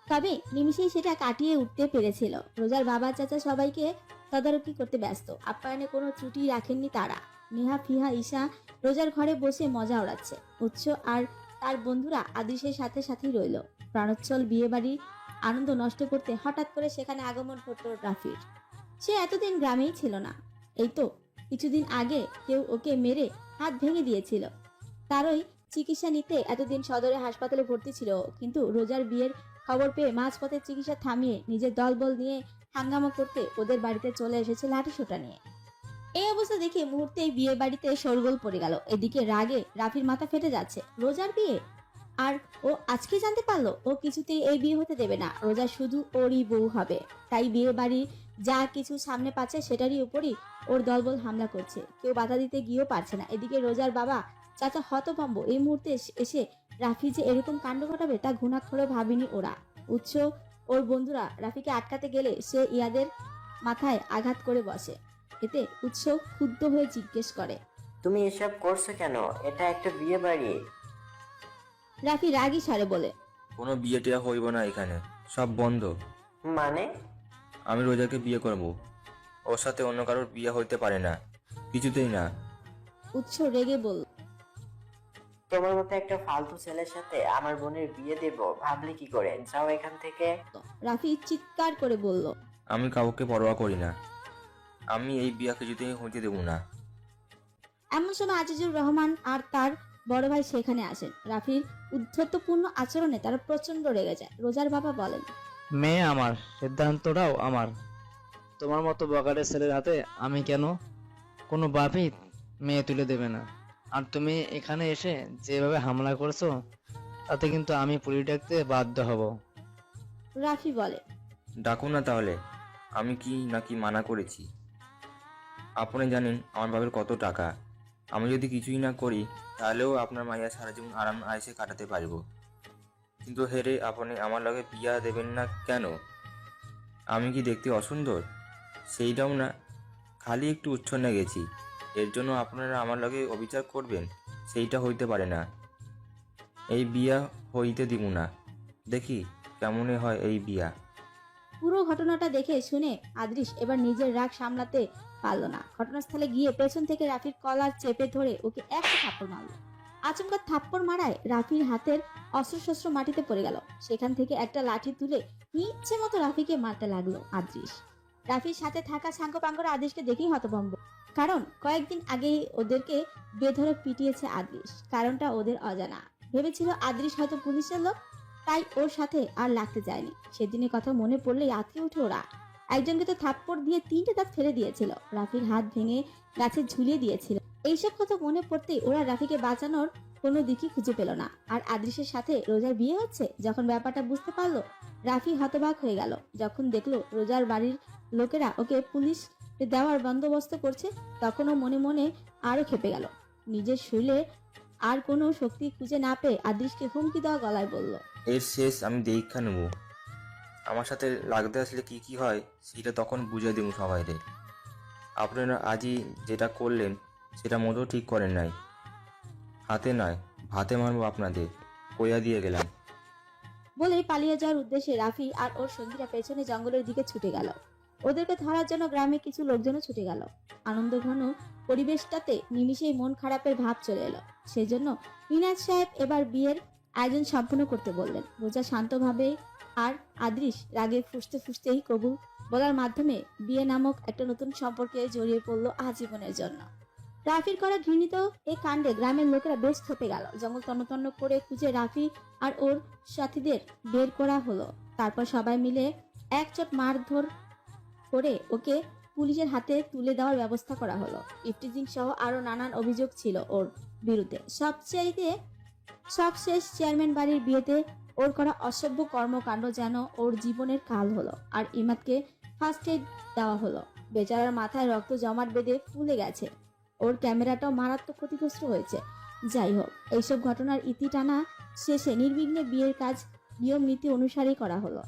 তবে নিমিষেই সেটা কাটিয়ে উঠতে পেরেছিল। রোজার বাবা চাচা সবাইকে তদারকি করতে ব্যস্ত। আপ্যায়নে কোনো ত্রুটি রাখেননি তারা। নেহা, ফিহা, ঈশা রোজার ঘরে বসে মজা ওড়াচ্ছে। উৎস আর তার বন্ধুরা আদিশের সাথে সাথেই রইল। প্রাণোচ্ছল বিয়ে বাড়ির আনন্দ নষ্ট করতে হঠাৎ করে সেখানে আগমন ঘটল রাফির। সে এতদিন গ্রামেই ছিল না। এই তো কিছুদিন আগে কেউ ওকে মেরে হাত ভেঙে দিয়েছিল। তারই চিকিৎসা নিতে এতদিন সদরে হাসপাতালে ভর্তি ছিল। কিন্তু রোজার বিয়ের খবর পেয়ে মাঝপথে চিকিৎসা থামিয়ে নিজের দলবল নিয়ে হাঙ্গামা করতে ওদের বাড়িতে চলে এসেছে লাঠিসোঁটা নিয়ে। এই অবস্থা দেখে মুহূর্তেই বিয়ে বাড়িতে শোরগোল পড়ে গেল। এদিকে রাগে রাফির মাথা ফেটে যাচ্ছে। রোজার বিয়ে, আর ও আজকে জানতে পারলো ও কিছুতেই এই বিয়ে হতে দেবে না। রোজা শুধু ওরই বউ হবে। তাই বিয়ে বাড়ি যা কিছু সামনে পাচ্ছে সেটারই উপরই ওর দলবল হামলা করছে। কেউ বাধা দিতে গিয়েও পারছে না। এদিকে রোজার বাবা চাচা হতভম্ব। এই মুহূর্তে এসে রাফি যে এরকম কাণ্ড ঘটাবে তা ঘুণাক্ষরে ভাবেনি ওরা। উৎস ওর বন্ধুরা রাফিকে আটকাতে গেলে সে ইয়াদের মাথায় আঘাত করে বসে। এতে উৎস ক্ষুব্ধ হয়ে জিজ্ঞেস করে। তুমি এসব করছো কেন? এটা একটা বিয়ে বাড়ি। রাফি রাগী স্বরে বলে। কোনো বিয়ে টিয়া হইব না এখানে, সব বন্ধ। মানে? আমি রোজাকে বিয়ে করব, ওর সাথে অন্য কারোর বিয়ে হইতে পারে না, কিছুতেই না। উৎস রেগে বলল। তোমার মতো একটা ফালতু ছেলের সাথে আমার বোনের বিয়ে দেব ভাবলে কি করে? যাও এখান থেকে। রাফি চিৎকার করে বলল। আমি কাউকে পরোয়া করি না, আমি এই বিয়া কিছুতেই হইতে দেব না। এমন সময় আজিজুর রহমান আর তার বড় ভাই সেখানে আসেন। রাফির উদ্ধত্তপূর্ণ আচরণে তারা প্রচন্ড রেগে যায়। রোজার বাবা বলেন। মেয়ে আমার, সিদ্ধান্তটাও আমার। তোমার মতো বগারের ছেলের হাতে আমি কেন? কোনো বাপই মেয়ে তুলে দেবে না। আর তুমি এখানে এসে যেভাবে হামলা করছো তাতে কিন্তু আমি পুলিশ ডাকতে বাধ্য হব। রাফি বলে। ডাকুন না তাহলে, আমি কি নাকি মানা করেছি? আপনি জানেন আমার বাবার কত টাকা। আমি যদি কিছুই না করি তাহলেও আপনার মাইয়া সারা জীবন আরাম আয়েসে কাটাতে পারবো। কিন্তু হেরে আপনি আমার লগে বিয়া দেবেন না কেন? আমি কি দেখতে অসুন্দর? সেইটাও না, খালি একটু উচ্ছন্নে গেছি, এর জন্য আপনারা আমার লগে অবিচার করবেন? সেইটা হইতে পারে না। এই বিয়া হইতে দিব না, দেখি কেমনে হয় এই বিয়া। পুরো ঘটনাটা দেখে শুনে আদৃশ এবার নিজের রাগ সামলাতে পারল না। ঘটনাস্থলে গিয়ে পেছন থেকে রাফির কলার চেপে ধরে ওকে একটা থাপ্পড় মারল। আচমকা থাপ্পড় মারায় রাফির হাতের অস্ত্রশস্ত্র মাটিতে পড়ে গেল। সেখান থেকে একটা লাঠি তুলে ইচ্ছে মতো রাফিকে মারতে লাগলো আদৃশ। রাফির সাথে থাকা সাঙ্গপাঙ্গরা আদৃশকে দেখেই হতভম্ব। কারণ কয়েকদিন আগেই ওদেরকে বেধড়ে পিটিয়েছে আদৃশ। কারণটা ওদের অজানা। ভেবেছিল আদৃশ হয়তো পুলিশের লোক, তাই ওর সাথে আর লাগতে চায়নি। সেদিনের কথা মনে পড়লেই আঁতকে উঠে ওরা। একজনকে তো থাপ্পড় দিয়ে 3টে দাঁত ফেলে দিয়েছিল, রাফির হাত ভেঙে গাছে ঝুলিয়ে দিয়েছিল। এইসব কথা মনে পড়তেই ওরা রাফিকে বাঁচানোর কোনো দিকই খুঁজে পেল না। আর আদৃশের সাথে রোজার বিয়ে হচ্ছে। যখন ব্যাপারটা বুঝতে পারলো, রাফি হতবাক হয়ে গেল। যখন দেখলো রোজার বাড়ির লোকেরা ওকে পুলিশ দেওয়ার বন্দোবস্ত করছে, তখন ও মনে মনে আরো খেপে গেল। নিজের শরীরে আর কোনো শক্তি খুঁজে না পেয়ে আদৃশকে হুমকি দেওয়া গলায় বলল। এর শেষ আমি দীক্ষা নেব। আমার সাথে লাগতে আসলে কি কি হয় সেটা তখন বুঝে দেবো সবাইরে। আপনারা আজই যেটা করলেন সেটা মোটেও ঠিক করেন নাই। হাতে নয় ভাতে মারবো আপনাদের, কইয়া দিয়ে গেলাম। বলেই পালিয়ে যাওয়ার উদ্দেশ্যে রাফি আর ওর সঙ্গীরা পেছনে জঙ্গলের দিকে ছুটে গেল। ওদেরকে ধরার জন্য গ্রামে কিছু লোকজনও ছুটে গেল। আনন্দঘন পরিবেশটাতে নিমিষেই মন খারাপের ভাব চলে এলো। সেজন্য ইনাজ সাহেব এবার বিয়ের আয়োজন সম্পূর্ণ করতে বললেন। রোজা শান্তভাবে আর আদৃশ রাগে ফুঁসতে ফুঁসতেই কবুল বলার মাধ্যমে বিয়ে নামক একটা নতুন সম্পর্কে জড়িয়ে পড়লো আজীবনের জন্য। রাফির করা ঘৃণিত এই কাণ্ডে গ্রামের লোকেরা বেশ ক্ষেপে গেল। জঙ্গল তন্ন করে খুঁজে রাফি আর ওর সাথীদের বের করা হলো। তারপর সবাই মিলে একচোট মারধর করে ওকে পুলিশের হাতে তুলে দেওয়ার ব্যবস্থা করা হলো। ইফটিজিং সহ আরো নানান অভিযোগ ছিল ওর বিরুদ্ধে। সবশেষ চেয়ারম্যান বাড়ির বিয়েতে ওর করা অসভ্য কর্মকাণ্ড যেন ওর জীবনের কাল হলো। আর ইমাদকে ফার্স্ট এড দেওয়া হলো। বেচারার মাথায় রক্ত জমাট বেঁধে ফুলে গেছে। ওর ক্যামেরাটাও মারাত্মক ক্ষতিগ্রস্ত হয়েছে। যাই হোক, এইসব ঘটনার ইতি টানা শেষে নির্বিঘ্নে বিয়ের কাজ নিয়ম নীতি অনুসারেই করা হলো।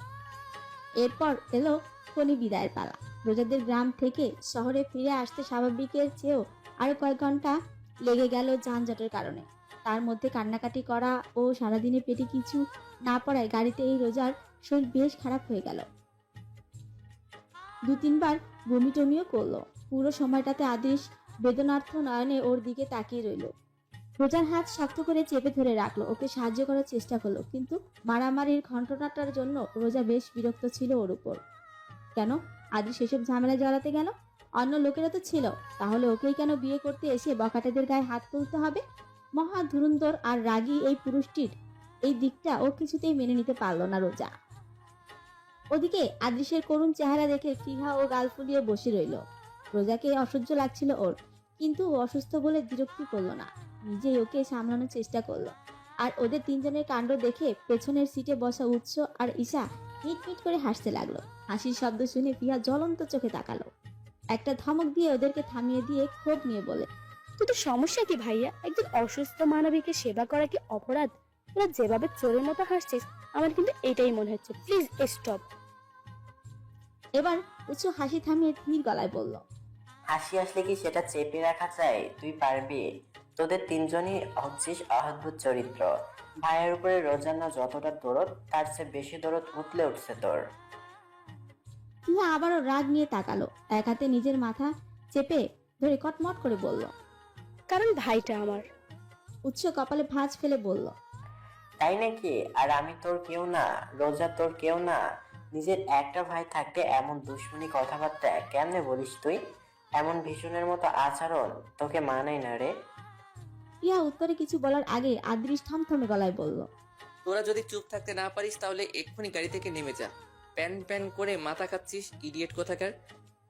এরপর এলো খনি বিদায়ের পালা। রোজাদের গ্রাম থেকে শহরে ফিরে আসতে স্বাভাবিকের চেয়েও আরো কয়েক ঘন্টা লেগে গেল যানজটের কারণে। তার মধ্যে কান্নাকাটি করা ও সারাদিনে পেটে কিছু না পড়ায় গাড়িতে এই রোজার শরীর বেশ খারাপ হয়ে গেল। 2-3 বার বমি টমিও করলো। পুরো সময়টাতে আদেশ বেদনার্থ নয়নে ওর দিকে তাকিয়ে রইল। রোজার হাত শক্ত করে চেপে ধরে রাখলো, ওকে সাহায্য করার চেষ্টা করলো। কিন্তু মারামারির ঘটনাটার জন্য রোজা বেশ বিরক্ত ছিল ওর উপর। কেন আদেশ সেসব ঝামেলায় জড়াতে গেল? অন্য লোকেরা তো ছিল, তাহলে ওকেই কেন বিয়ে করতে এসে বখাটেদের গায়ে হাত তুলতে হবে? মহা ধুরন্ধর আর রাগী এই পুরুষটির এই দিকটা ও কিছুতেই মেনে নিতে পারল না রোজা। ওদিকে আদৃশের করুণ চেহারা দেখে ফিহা ও গাল ফুলিয়ে বসে রইল। রোজাকে অসহ্য লাগছিল ওর, কিন্তু ও অসুস্থ বলে বিরক্তি করলো না, নিজেই ওকে সামলানোর চেষ্টা করলো। আর ওদের তিনজনের কাণ্ড দেখে পেছনের সিটে বসা উৎস আর ঈশা মিটমিট করে হাসতে লাগলো। হাসির শব্দ শুনে ফিহা জ্বলন্ত চোখে তাকালো। একটা ধমক দিয়ে ওদেরকে থামিয়ে দিয়ে ক্ষোভ নিয়ে বলে, তোদের সমস্যা কি ভাইয়া? একজন অসুস্থ মানবীকে সেবা করা কি অপরাধ? তোরা যেভাবে চোরের মতো হাসছিস, আমার কিন্তু এটাই মনে হচ্ছে। Please stop. এবার উৎস হাসি থামিয়ে ধীর গলায় বলল, হাসি আসলে কি সেটা চেপে রাখা যায়? তুই পারবি? তোদের তিনজনই হচ্ছিস অদ্ভুত চরিত্র। ভাইয়ের উপরে রোজানা যতটা দরদ, তার চেয়ে বেশি দরদ উতলে উঠছে তোর। ফিহা আবারও রাগ নিয়ে তাকালো। এক হাতে নিজের মাথা চেপে ধরে কটমট করে বলল। কারণ ভাইটা আমার। উৎস কপালে ভাঁজ ফেলে বলল, তাই নাকি? আর আমি তোর কেউ না? রোজা তোর কেউ না? নিজের একটা ভাই থাকতে এমন দুশ্মনী কথাবার্তা কেমনে বলিস তুই? এমন ভীষণের মতো আচরণ তোকে মানায় না রে। ফিহা উত্তরে কিছু বলার আগে আদৃশ থমথমে গলায় বলল, তোরা যদি চুপ থাকতে না পারিস তাহলে এক্ষুনি গাড়ি থেকে নেমে যা। প্যান প্যান করে মাথা খাচ্ছিস, ইডিয়েট কোথাকার।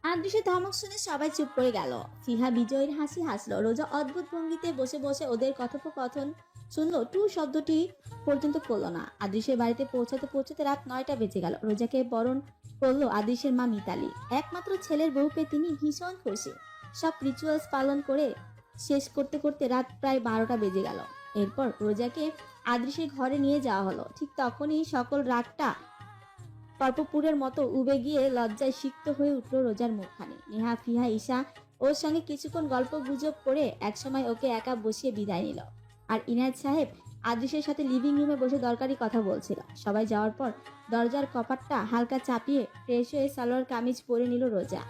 আদৃশের ধমক শুনে সবাই চুপ করে গেল। ফিহা বিজয়ের হাসি হাসলো। রোজা অদ্ভুত ভঙ্গিতে বসে বসে ওদের কথোপকথন শুনলো, টু শব্দটি পর্যন্ত করলো না। আদৃশের বাড়িতে পৌঁছাতে রাত 9টা বেজে গেল। রোজাকে বরণ করলো আদৃশের মা মিতালি। একমাত্র ছেলের বউ পেয়ে তিনি ভীষণ খুশি। সব রিচুয়ালস পালন করে শেষ করতে করতে রাত প্রায় 12টা বেজে গেল। এরপর রোজাকে আদৃশের ঘরে নিয়ে যাওয়া হলো। ঠিক তখনই সকল রাতটা কল্পপুরের মতো উবে গিয়ে লজ্জায় সিক্ত হয়ে উঠল রোজার মুখখানি। নেহা, ফিহা, ঈশা ওর সঙ্গে কিছুক্ষণ গল্প গুজব করে একসময় ওকে একা বসিয়ে বিদায় নিল। আর ইনায়েত সাহেব আদৃশের সাথে লিভিং রুমে বসে দরকারি কথা বলছিল। সবাই যাওয়ার পর দরজার কপাটটা হালকা চাপিয়ে ফ্রেশ হয়ে সালোয়ার কামিজ পরে নিল রোজা।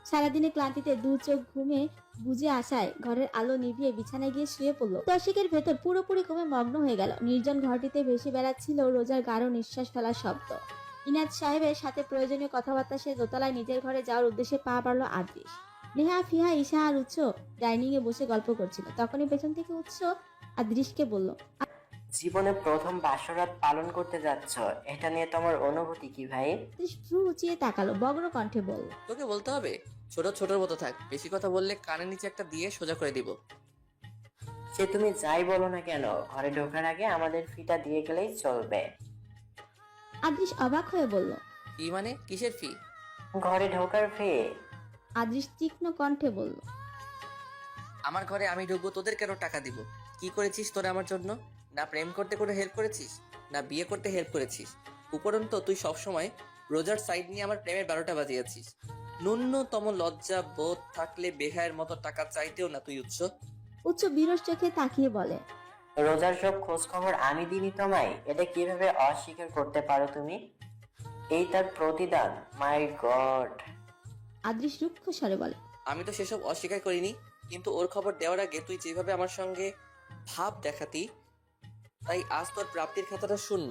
সারাদিনে ক্লান্তিতে দু চোখ ঘুমে বুঝে আসায় ঘরের আলো নিভিয়ে বিছানায় গিয়ে শুয়ে পড়ল। দর্শকের ভেতর পুরোপুরি ঘুমে মগ্ন হয়ে গেল। নির্জন ঘরটিতে ভেসে বেড়াচ্ছিল রোজার গাঢ় নিঃশ্বাস ফেলার শব্দ। ইনায়েত সাহেবের সাথে প্রয়োজনীয় কথাবার্তা সে দোতলায় নিজের ঘরে যাওয়ার উদ্দেশ্যে পা বাড়ল আদৃশ। নেহা, ফিহা, ঈশা আর উৎস ডাইনিং এ বসে গল্প করছিল। তখনই পেছন থেকে উৎস আদৃশকে বলল, জীবনে প্রথম বাসরাত পালন করতে যাচ্ছ, এটা নিয়ে তোমার অনুভূতি কি ভাই? আদৃশ ভ্রু উঁচিয়ে তাকালো, বগ্র কণ্ঠে বলল, তোকে বলতে হবে? ছোটর মতো থাক, বেশি কথা বললে কানের নিচে একটা দিয়ে সোজা করে দিব। সে তুমি যাই বলো না কেন, ঘরে ঢোকার আগে আমাদের ফিটা দিয়ে গেলেই চলবে। আদৃশ অবাক হয়ে বলল, কি মানে? কিসের ফি? ঘরে ঢোকার ফি। আদৃশ তীক্ষ্ণ কণ্ঠে বলল, আমার ঘরে আমি ঢুকবো, তোদের কেন টাকা দিব? কি করেছিস তোরা আমার জন্য? না প্রেম করতে করে হেল্প করেছিস, না বিয়ে করতে হেল্প করেছিস। উপরন্ত তুই সবসময় রোজার সাইড নিয়ে আমার প্রেমের 12টা বাজিয়েছিস। ন্যূনতম লজ্জা বোধ থাকলে বেহায়ের মতো টাকা চাইতেও না তুই উৎস। উচ্চ বিরস চোখে তাকিয়ে বলে, রোজার সব খোঁজ খবর আমি দিইনি তোমায়, এটা কিভাবে অস্বীকার করতে পারো তুমি? এই তার প্রতিদান? মাই গড। আদৃশ রুক্ষ স্বরে বলে, আমি তো সেসব অস্বীকার করিনি, কিন্তু ওর খবর দেওয়ার আগে তুই যেভাবে আমার সঙ্গে ভাব দেখাতি, তাই আজ তোর প্রাপ্তির খাতাটা শূন্য,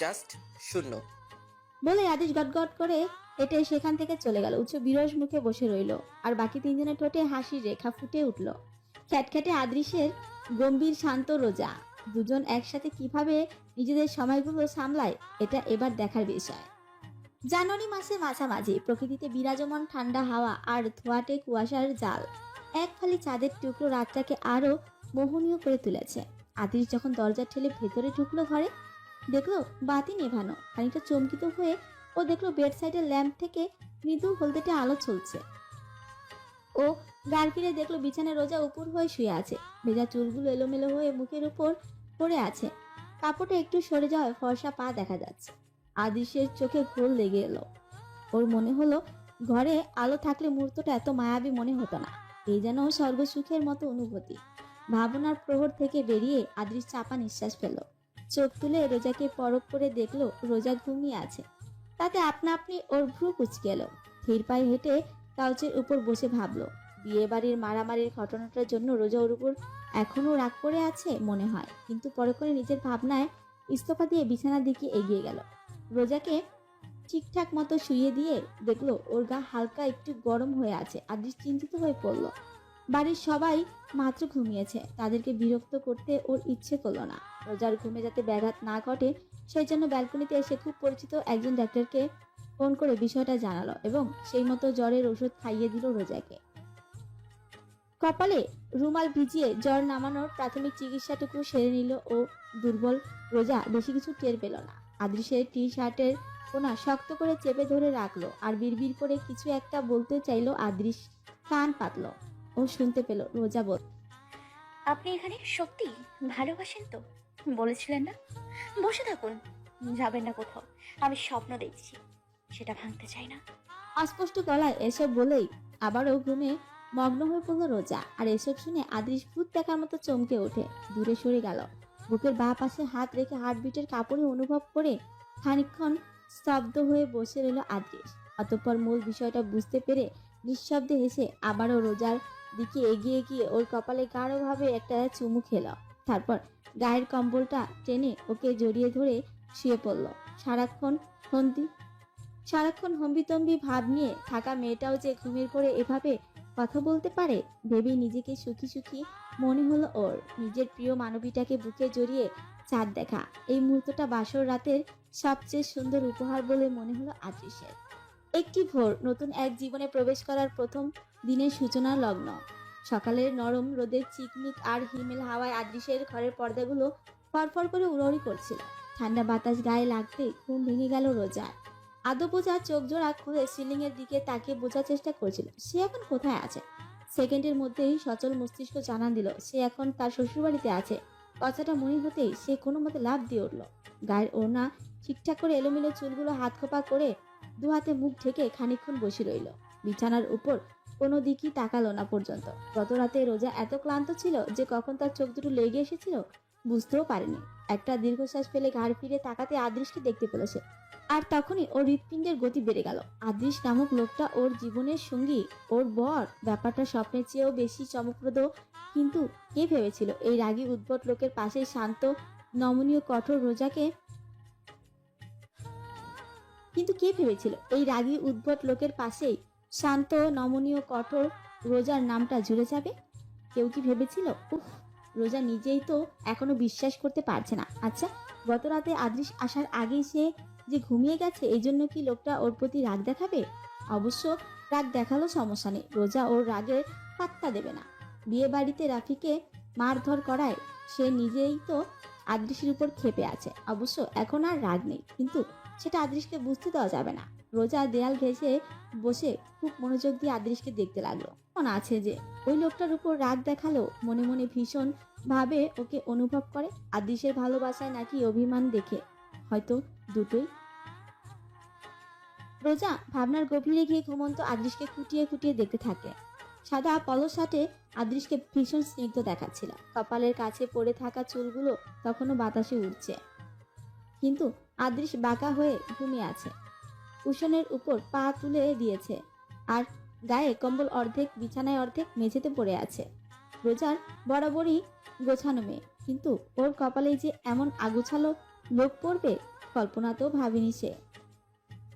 জাস্ট শূন্য। বলে আদেশ গটগট করে হেঁটে সেখান থেকে চলে গেল। উচ্চ বিরস মুখে বসে রইল, আর বাকি তিনজনের ঠোঁটে হাসির রেখা ফুটে উঠল। খ্যাটখ্যাটে আদৃশের গম্ভীর শান্ত রোজা, দুজন একসাথে কিভাবে নিজেদের সময়গুলো সামলায়, এটা এবার দেখার বিষয়। জানুয়ারি মাসের মাঝামাঝি, প্রকৃতিতে বিরাজমান ঠান্ডা হাওয়া আর ধোঁয়াটে কুয়াশার জাল এক ফালি চাঁদের টুকরো রাতটাকে আরো মোহনীয় করে তুলেছে। আদৃশ যখন দরজা ঠেলে ভেতরে ঢুকলো ঘরে, দেখলো বাতি নেভানো। খানিকটা চমকিত হয়ে ও দেখলো বেড সাইডের ল্যাম্প থেকে মৃদু হলদেটে আলো চলছে। ও গাল ফিরে দেখলো বিছানায় রোজা উপর হয়ে শুয়ে আছে। ভেজা চুলগুলো এলোমেলো হয়ে মুখের উপর পড়ে আছে। কাপড়টা একটু সরে যাওয়ায় ফর্সা পা দেখা যাচ্ছে। আদৃশের চোখে ঘোর লেগে এলো। ওর মনে হলো ঘরে আলো থাকলে মুহূর্তটা এত মায়াবী মনে হতো না। এই যেন স্বর্গসুখের মতো অনুভূতি। ভাবনার প্রহর থেকে বেরিয়ে আদৃশ চাপা নিঃশ্বাস ফেলল। চোখ তুলে রোজাকে পরখ করে দেখলো রোজা ঘুমিয়ে আছে। তাতে আপনা আপনি ওর ভ্রু কুঁচকে এলো। ধীর পায়ে হেঁটে কাউচের উপর বসে ভাবলো, বিয়ে বাড়ির মারামারির ঘটনাটার জন্য রোজা ওর উপর এখনো রাগ করে আছে মনে হয়, কিন্তু পরে করে নিজের ভাবনায় ইস্তফা দিয়ে বিছানার দিকে এগিয়ে গেল। রোজাকে ঠিকঠাক মতো শুইয়ে দিয়ে দেখলো ওর গা হালকা একটু গরম হয়ে আছে। আদৃশ চিন্তিত হয়ে পড়ল। বাড়ির সবাই মাত্র ঘুমিয়েছে, তাদেরকে বিরক্ত করতে ওর ইচ্ছে করলো না। রোজার ঘুমে যাতে ব্যাঘাত না ঘটে সেই জন্য ব্যালকনিতে এসে খুব পরিচিত একজন ডাক্তারকে ফোন করে বিষয়টা জানালো এবং সেই মতো জ্বরের ওষুধ খাইয়ে দিল রোজাকে। কপালে রুমাল ভিজিয়ে জ্বর নামানোর প্রাথমিক চিকিৎসাটুকু সেরে নিল ও দুর্বল রোজা বেশি কিছু টের পেল না। আদৃশের টি শার্টের কোনা শক্ত করে চেপে ধরে রাখলো আর বিড়বিড় করে কিছু একটা বলতে চাইলো। আদৃশ কান পাতলো ও শুনতে পেল রোজা বল, আপনি এখানে সত্যি ভালোবাসেন তো? বলেছিলেন না? বসে থাকুন, যাবেন না কোথাও। আমি স্বপ্ন দেখছি, সেটা ভাঙতে চাই না। অস্পষ্ট গলায় এসব বলেই আবারও ঘুমে মগ্ন হয়ে পড়ল রোজা। আর এসব শুনে আদৃশ ভূত দেখার মতো চমকে ওঠে, দূরে সরে গেল। বুকের বাঁ পাশে হাত রেখে হার্টবিটের কাপড়ে অনুভব করে খানিকক্ষণ স্তব্ধ হয়ে বসে রইল আদৃশ। অতঃপর মূল বিষয়টা বুঝতে পেরে নিঃশব্দে হেসে আবারও রোজার দিকে এগিয়ে গিয়ে ওর কপালে গাঢ়ভাবে একটা চুমু খেল। তারপর গায়ের কম্বলটা টেনে ওকে জড়িয়ে ধরে শুয়ে পড়ল। সারাক্ষণ হম্বিতম্বি ভাব নিয়ে থাকা মেয়েটাও যে ঘুমের করে এভাবে কথা বলতে পারে ভেবেই নিজেকে সুখী সুখী মনে হলো ওর। নিজের প্রিয় মানবীটাকে বুকে জড়িয়ে চাঁদ দেখা এই মুহূর্তটা বাসর রাতের সবচেয়ে সুন্দর উপহার বলে মনে হলো আদৃশের। একটি ভোর, নতুন এক জীবনে প্রবেশ করার প্রথম দিনের সূচনার লগ্ন। সকালের নরম রোদের চিকমিক আর হিমেল হাওয়ায় আদৃশের ঘরের পর্দাগুলো ফরফর করে উড়াউড়ি করছিল। ঠান্ডা বাতাস গায়ে লাগতে ঘুম ভেঙে গেল রোজার। আদো বোঝা চোখ জোড়া খুলে সিলিং এর দিকে তাকিয়ে বোঝার চেষ্টা করছিল সে এখন কোথায় আছে। সেকেন্ডের মধ্যেই সচল মস্তিষ্ক জানান দিল সে এখন তার শ্বশুরবাড়িতে আছে। কথাটা মনে হতেই সে কোনো মতে লাফ দিয়ে উঠল। গায়ের ওড়না ঠিকঠাক করে এলোমেলো চুলগুলো হাত খোপা করে দু হাতে মুখ ঢেকে খানিকক্ষণ বসে রইল। বিছানার উপর কোনো দিকই তাকালো না পর্যন্ত। গত রাতে রোজা এত ক্লান্ত ছিল যে কখন তার চোখ দুটো লেগে এসেছিল বুঝতেও পারেনি। একটা দীর্ঘশ্বাস ফেলে ঘাড় ফিরে তাকাতে আদৃশকে দেখতে পেল সে। আর তখনই ওর হৃৎপিণ্ডের গতি বেড়ে গেল। আদৃশ নামক লোকটা ওর জীবনের সঙ্গী, ওর বর। ব্যাপারটা স্বপ্নের চেয়েও বেশি চমকপ্রদ। কিন্তু কে ভেবেছিল এই রাগী উদ্ভট লোকের পাশে শান্ত নমনীয় কঠোর রোজাকে শান্ত নমনীয় কঠোর রোজার নামটা জুড়ে যাবে? কেউ কি ভেবেছিল? উফ, রোজা নিজেই তো এখনো বিশ্বাস করতে পারছে না। আচ্ছা, গত রাতে আদৃশ আসার আগেই সে যে ঘুমিয়ে গেছে, এই জন্য কি লোকটা ওর প্রতি রাগ দেখাবে? অবশ্য রাগ দেখালো সমস্যা নেই, রোজা ওর রাগের পাত্তা দেবে না। বিয়ে বাড়িতে রাফিকে মারধর করায় সে নিজেই তো আদৃশের উপর ক্ষেপে আছে। অবশ্য এখন আর রাগ নেই, কিন্তু সেটা আদৃশকে বুঝতে দেওয়া যাবে না। রোজা দেয়াল ঘেঁষে বসে খুব মনোযোগ দিয়ে আদৃশকে দেখতে লাগলো। মনে আছে যে ওই লোকটার উপর রাগ দেখালো, মনে মনে ভীষণ ভাবে ওকে অনুভব করে। আদৃশের ভালোবাসায় নাকি অভিমান দেখে, হয়তো দুটোই। রোজা ভাবনার গভীরে গিয়ে ঘুমন্ত আদৃশকে খুঁটিয়ে খুঁটিয়ে দেখতে থাকে। সাদা পলো শার্টে আদৃশকে ভীষণ স্নিগ্ধ দেখাচ্ছিল। কপালের কাছে পড়ে থাকা চুলগুলো তখনও বাতাসে উড়ছে, কিন্তু আদৃশ বাঁকা হয়ে ঘুমিয়ে আছে। কুশনের উপর পা তুলে দিয়েছে, আর গায়ে কম্বল অর্ধেক, বিছানায় অর্ধেক, মেঝেতে পড়ে আছে। রোজার বরাবরই গোছানো মেয়ে, কিন্তু ওর কপালে যে এমন আগুছালো লোক পড়বে কল্পনাতেও ভাবেনি সে।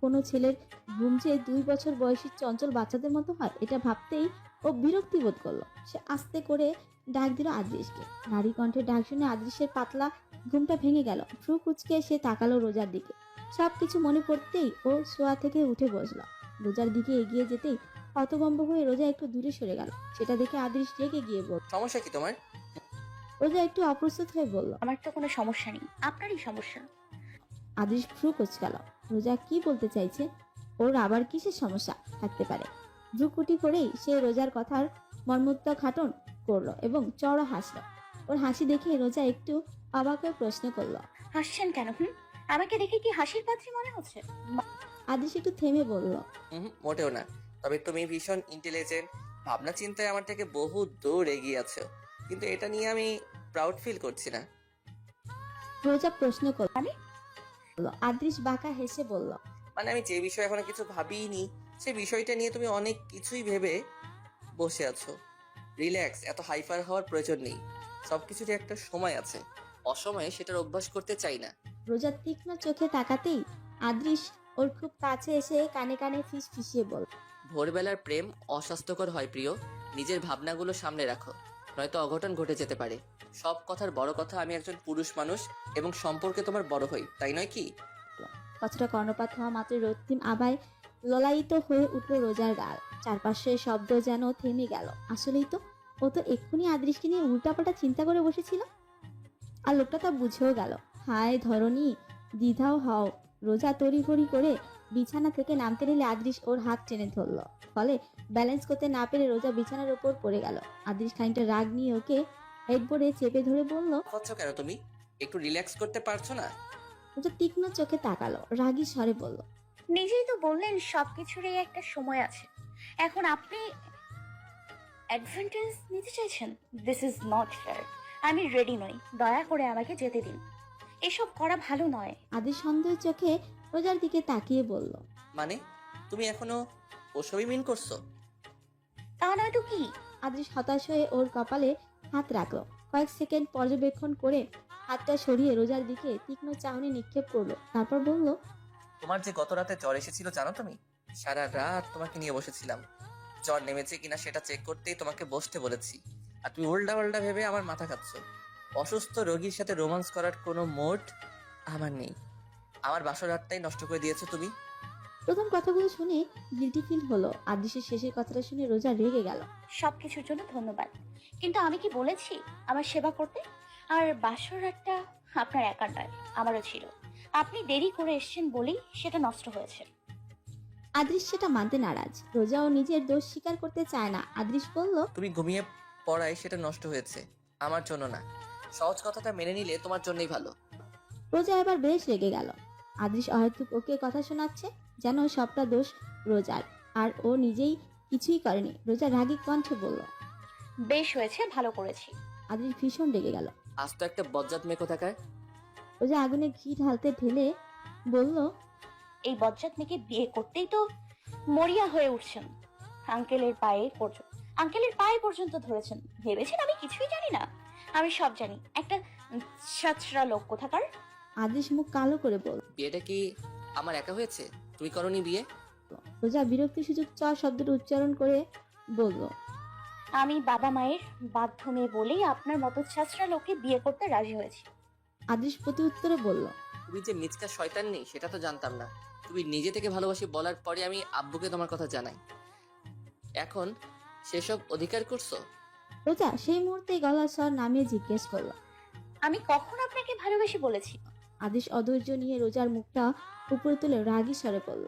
কোনো ছেলের ঘুম যে 2 বছর বয়সী চঞ্চল বাচ্চাদের মতো হয়, এটা ভাবতেই ও বিরক্তি বোধ করলো। সে আস্তে করে ডাক দিল আদৃশকে। নারী কণ্ঠে ডাক শুনে আদৃশের পাতলা ঘুমটা ভেঙে গেল। ভ্রু কুচকে সে তাকালো রোজার দিকে। সবকিছু মনে পড়তেই ও শোয়া থেকে উঠে বসলো। রোজার দিকে এগিয়ে যেতেই হতভম্ব হয়ে রোজা একটু দূরে সরে গেল। সেটা দেখে আদৃশ রেগে গিয়ে বলল। সমস্যা কি তোমার? রোজা একটু অপ্রস্তুত হয়ে বলল। আমার তো কোনো সমস্যা নেই, আপনারই সমস্যা। আদৃশ ভ্রু কুচকাল। রোজা কি বলতে চাইছে? ওর আবার কিসের সমস্যা থাকতে পারে? ভ্রুকুটি করেই সে রোজার কথার মর্মোদ্ঘাটন করলো এবং চড়া হাসলো। ওর হাসি দেখে রোজা একটু অবাক হয়ে প্রশ্ন করলো। হাসছেন কেন? আমাকে দেখে কি হাসির পাত্রী মনে হচ্ছে? আদৃশ একটু থেমে বলল। মোটেও না, তবে তুমি ভীষণ ইন্টেলিজেন্ট। ভাবনা চিন্তায় আমার থেকে বহু দূর এগিয়ে আছো, কিন্তু এটা নিয়ে আমি প্রাউড ফিল করছি না। রোজা প্রশ্ন করলো। মানে? আদৃশ বাঁকা হেসে বলল। মানে আমি যে বিষয়ে এখনো কিছু ভাবিনি, সেই বিষয়টা নিয়ে তুমি অনেক কিছুই ভেবে বসে আছো। রিল্যাক্স, এত হাইফার হওয়ার প্রয়োজন নেই। সবকিছুরই একটা সময় আছে, অসময়ে সেটার অভ্যাস করতে চাই না। রোজা তীক্ষ্ণ চোখে তাকাতেই আদৃশ ওর খুব কাছে এসে কানে কানে ফিসফিসিয়ে বলল। ভোরবেলার প্রেম অস্বাস্থ্যকর হয় প্রিয়। নিজের ভাবনাগুলো সামনে রাখো, নয়তো অঘটন ঘটে যেতে পারে। সব কথার বড় কথা, আমি একজন পুরুষ মানুষ এবং সম্পর্কে তোমার বড় হই, তাই নয় কি? কথাটা কর্ণপাত হওয়া মাত্র রক্তিম আবায় ললায়িত হয়ে উঠল রোজার গাল। চারপাশের শব্দ যেন থেমে গেল। আসলেই তো, ও তো এক্ষুনি আদৃশকে নিয়ে উল্টাপাল্টা চিন্তা করে বসেছিল, আর লোকটা তা বুঝেও গেল। হায় ধরনী, দ্বিধাও হও। রোজা তড়িঘড়ি করে বিছানা থেকে নামতে নিলে আদৃশ ওর হাত টেনে ধরল। ফলে ব্যালেন্স করতে না পেরে রোজা বিছানার উপর পড়ে গেল। আদৃশ খানিকটা রাগ নিয়ে ওকে হেডবোর্ডে চেপে ধরে বলল। হচ্ছ কেন তুমি? একটু রিল্যাক্স করতে পারছো না? রোজা তীক্ষ্ণ চোখে তাকালো, রাগী স্বরে বলল। নিজেই তো বললেন সবকিছুরই একটা সময় আছে। এখন আপনি অ্যাডভান্টেজ নিতে চাইছেন? This is not fair. আমি রেডি নই, দয়া করে আমাকে যেতে দিন। এসব করা ভালো নয়। আদৃশ সন্দেহ চোখে রোজার দিকে তাকিয়ে বলল। মানে তুমি এখনো ওসবই মিন করছো? তা নয় তো কি? আদৃশ হতাশ হয়ে ওর কপালে হাত রাখলো। কয়েক সেকেন্ড পর্যবেক্ষণ করে হাতটা সরিয়ে রোজার দিকে তীক্ষ্ণ চাহনি নিক্ষেপ করলো। তারপর বলল। তোমার যে গত রাতে জ্বর এসেছিল জানো তুমি? সারা রাত তোমাকে নিয়ে বসেছিলাম। জ্বর নেমেছে কিনা সেটা চেক করতেই তোমাকে বসতে বলেছি, আর তুমি উল্টা উল্টা ভেবে আমার মাথা খাচ্ছ। অসুস্থ রোগীর সাথে রোমান্স করার কোনো মোড আমার নেই। আমার বাসর রাতটাই নষ্ট করে দিয়েছো তুমি। প্রথম কথাগুলো শুনে গিল্টি ফিল হলো। আদৃশের শেষের কথাটা শুনে রোজা রেগে গেল। সবকিছুর জন্য ধন্যবাদ, কিন্তু আমি কি বলেছি আমার সেবা করতে? আর বাসর রাতটা আপনার একার নয়, আমারও ছিল। আপনি দেরি করে এসেছেন বলেই সেটা নষ্ট হয়েছে। আদৃশ সেটা মানতে নারাজ। রোজাও নিজের দোষ স্বীকার করতে চায় না। আদৃশ বলল। তুমি ঘুমিয়ে পড়ায় সেটা নষ্ট হয়েছে, আমার জন্য না। সহজ কথাটা মেনে নিলে তোমার জন্যই ভালো। রোজা এবার বেশ রেগে গেল। আদৃশ অহেতুক ওকে কথা শোনাচ্ছে, যেন সবটা দোষ রোজার, আর ও নিজেই কিছুই করেনি। রোজা রাগী কণ্ঠে বলল। বেশ হয়েছে, ভালো করেছি। আদৃশ ভীষণ রেগে গেল। আজ তো একটা বজ্জাত মেয়ে কোথাকার। রোজা আগুনে ঘি ঢালতে ঢেলে বলল। এই বজ্জাত মেয়েকে বিয়ে করতেই তো মরিয়া হয়ে উঠছেন। আঙ্কেলের পায়ে পর্যন্ত ধরেছেন। ভেবেছেন আমি কিছুই জানি না? আমি সব জানি। একটা ছাত্রা লোক কোথাকার। আদৃশ মুখ কালো করে বলল। বিয়েটা কি আমার একা হয়েছে? তুমি করনি বিয়ে? রোজা বিরক্তি সুযোগ চ শব্দটা উচ্চারণ করে বলল। আমি বাবা মায়ের বাধ্য মেয়ে বলেই আপনার মতো ছাত্রা লোককে বিয়ে করতে রাজি হয়েছি। আদৃশ প্রতি উত্তরে বলল। তুমি যে মিচকা শয়তান নেই সেটা তো জানতাম না। তুমি নিজে থেকে ভালোবাসি বলার পরে আমি আব্বুকে তোমার কথা জানাই, এখন সেসব অধিকার করছো? রোজা সেই মুহূর্তে গলার স্বর নামিয়ে জিজ্ঞেস করলো। আমি কখন আপনাকে ভালোবেসে বলেছি? আদেশ অধৈর্য নিয়ে রোজার মুখটা উপরে তুলে রাগী স্বরে বলল।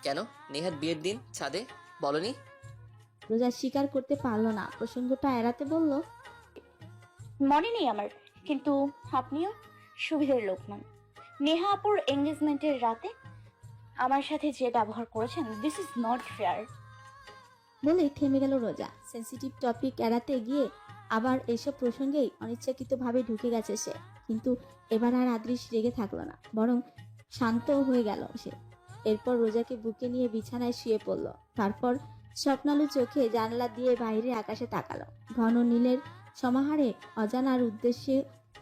কেন নেহাত বিয়ের দিন ছাদে বলনি? রোজা স্বীকার করতে পারলো না, প্রসঙ্গটা এড়াতে বলল। মনে নেই আমার, কিন্তু আপনিও সুবিধের লোক নন। নেহা আপুর এঙ্গেজমেন্টের রাতে আমার সাথে যে ব্যবহার করেছেন, দিস ইজ নট ফেয়ার। বলে থেমে গেল রোজা। সেন্সিটিভ টপিক এড়াতে গিয়ে আবার এইসব প্রসঙ্গেই অনিচ্ছাকৃতভাবে ঢুকে গেছে সে। কিন্তু এবার আর আদৃশ রেগে থাকলো না, বরং শান্ত হয়ে গেল সে। এরপর রোজাকে বুকে নিয়ে বিছানায় শুয়ে পড়ল। তারপর স্বপ্নালু চোখে জানালা দিয়ে বাইরে আকাশে তাকালো। ঘন নীলের সমাহারে অজানার উদ্দেশ্যে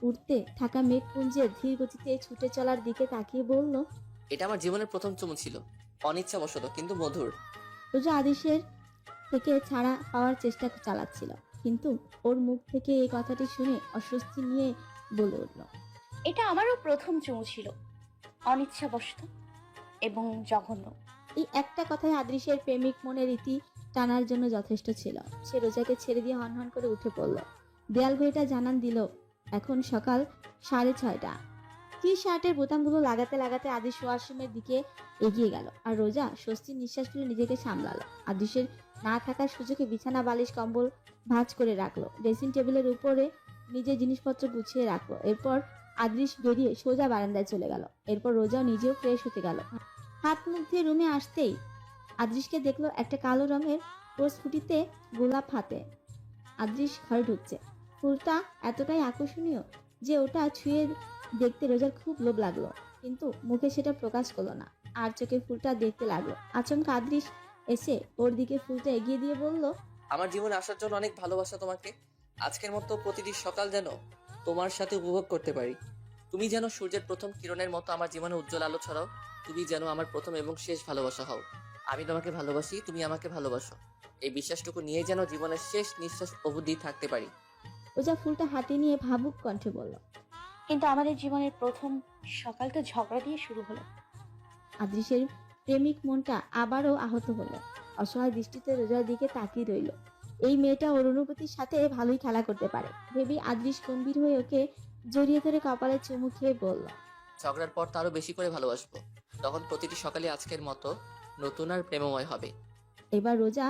উঠতে থাকা মেঘপুঞ্জের ধীর গতিতে ছুটে চলার দিকে তাকিয়ে বলল, এটা আমার জীবনের প্রথম চুমু ছিল, অনিচ্ছাবশত কিন্তু মধুর। রোজা আদেশের থেকে ছাড়া পাওয়ার চেষ্টা চালাচ্ছিল, কিন্তু ওর মুখ থেকে এই কথাটি শুনে অস্বস্তি নিয়ে বলে উঠল, এটা আমারও প্রথম চুমু ছিল, অনিচ্ছাবশত এবং জঘন্য। এই একটা কথাই আদৃশের প্রেমিক মনের রীতি টানার জন্য যথেষ্ট ছিল। সে রোজাকে ছেড়ে দিয়ে হনহন করে উঠে পড়ল। দেয়াল ঘড়িটা জানান দিল এখন সকাল 6:30। টি শার্টের বোতামগুলো লাগাতে লাগাতে আদিশ ওয়াশরুমের দিকে এগিয়ে গেল, আর রোজা স্বস্তির নিঃশ্বাস ফেলে নিজেকে সামলালো। আদিশের না থাকার সুযোগে বিছানা বালিশ কম্বল ভাঁজ করে রাখলো, ড্রেসিং টেবিলের উপরে নিজের জিনিসপত্র গুছিয়ে রাখলো। এরপর আদৃশ বেরিয়ে সোজা বারান্দায় চলে গেল। এরপর রোজাও নিজেও ফ্রেশ হতে গেল। হাত মুখ দিয়ে রুমে আসতেই আদৃশকে দেখলো একটা কালো রঙের রোজ ফুটিতে গোলাপ হাতে। আদৃশ ঘরে ঢুকছে। ফুলটা এতটাই আকর্ষণীয় যে ওটা ছুঁয়ে দেখতে রোজার খুব লোভ লাগলো, কিন্তু মুখে সেটা প্রকাশ করলো না, আর চোখে ফুলটা দেখতে লাগলো। আচমকা আদৃশ এসে ওর দিকে ফুলটা এগিয়ে দিয়ে বলল, আমার জীবনে আসার জন্য অনেক ভালোবাসা তোমাকে। আজকের মতো প্রতিটি সকাল যেন তোমার সাথে উপভোগ করতে পারি। তুমি যেন সূর্যের প্রথম কিরণের মতো আমার জীবনে উজ্জ্বল আলো ছড়াও। তুমি যেন আমার প্রথম এবং শেষ ভালোবাসা হও। আমি তোমাকে ভালোবাসি, তুমি আমাকে ভালোবাসো। এই বিশ্বাসটুকু নিয়ে যেন জীবনের শেষ নিঃশ্বাস অবধি থাকতে পারি। রোজা ফুলটা হাতে নিয়ে ভাবুক কণ্ঠে বলল। কিন্তু আমাদের জীবনের প্রথম সকাল তো ঝগড়া দিয়ে শুরু হলো। আদৃশের প্রেমিক মনটা আবারও আহত হলো। অসহায় দৃষ্টিতে রোজার দিকে তাকিয়ে রইল। এই মেয়েটা ওর অনুভূতির সাথে ভালোই খেলা করতে পারে ভেবে আদৃশ গম্ভীর হয়ে ওকে জড়িয়ে ধরে কপালে চুমু খেয়ে বলল, ঝগড়ার পর তো আরো বেশি করে ভালোবাসবো। তখন প্রতিটি সকালে আজকের মতো নতুন আর প্রেমময় হবে। এবার রোজা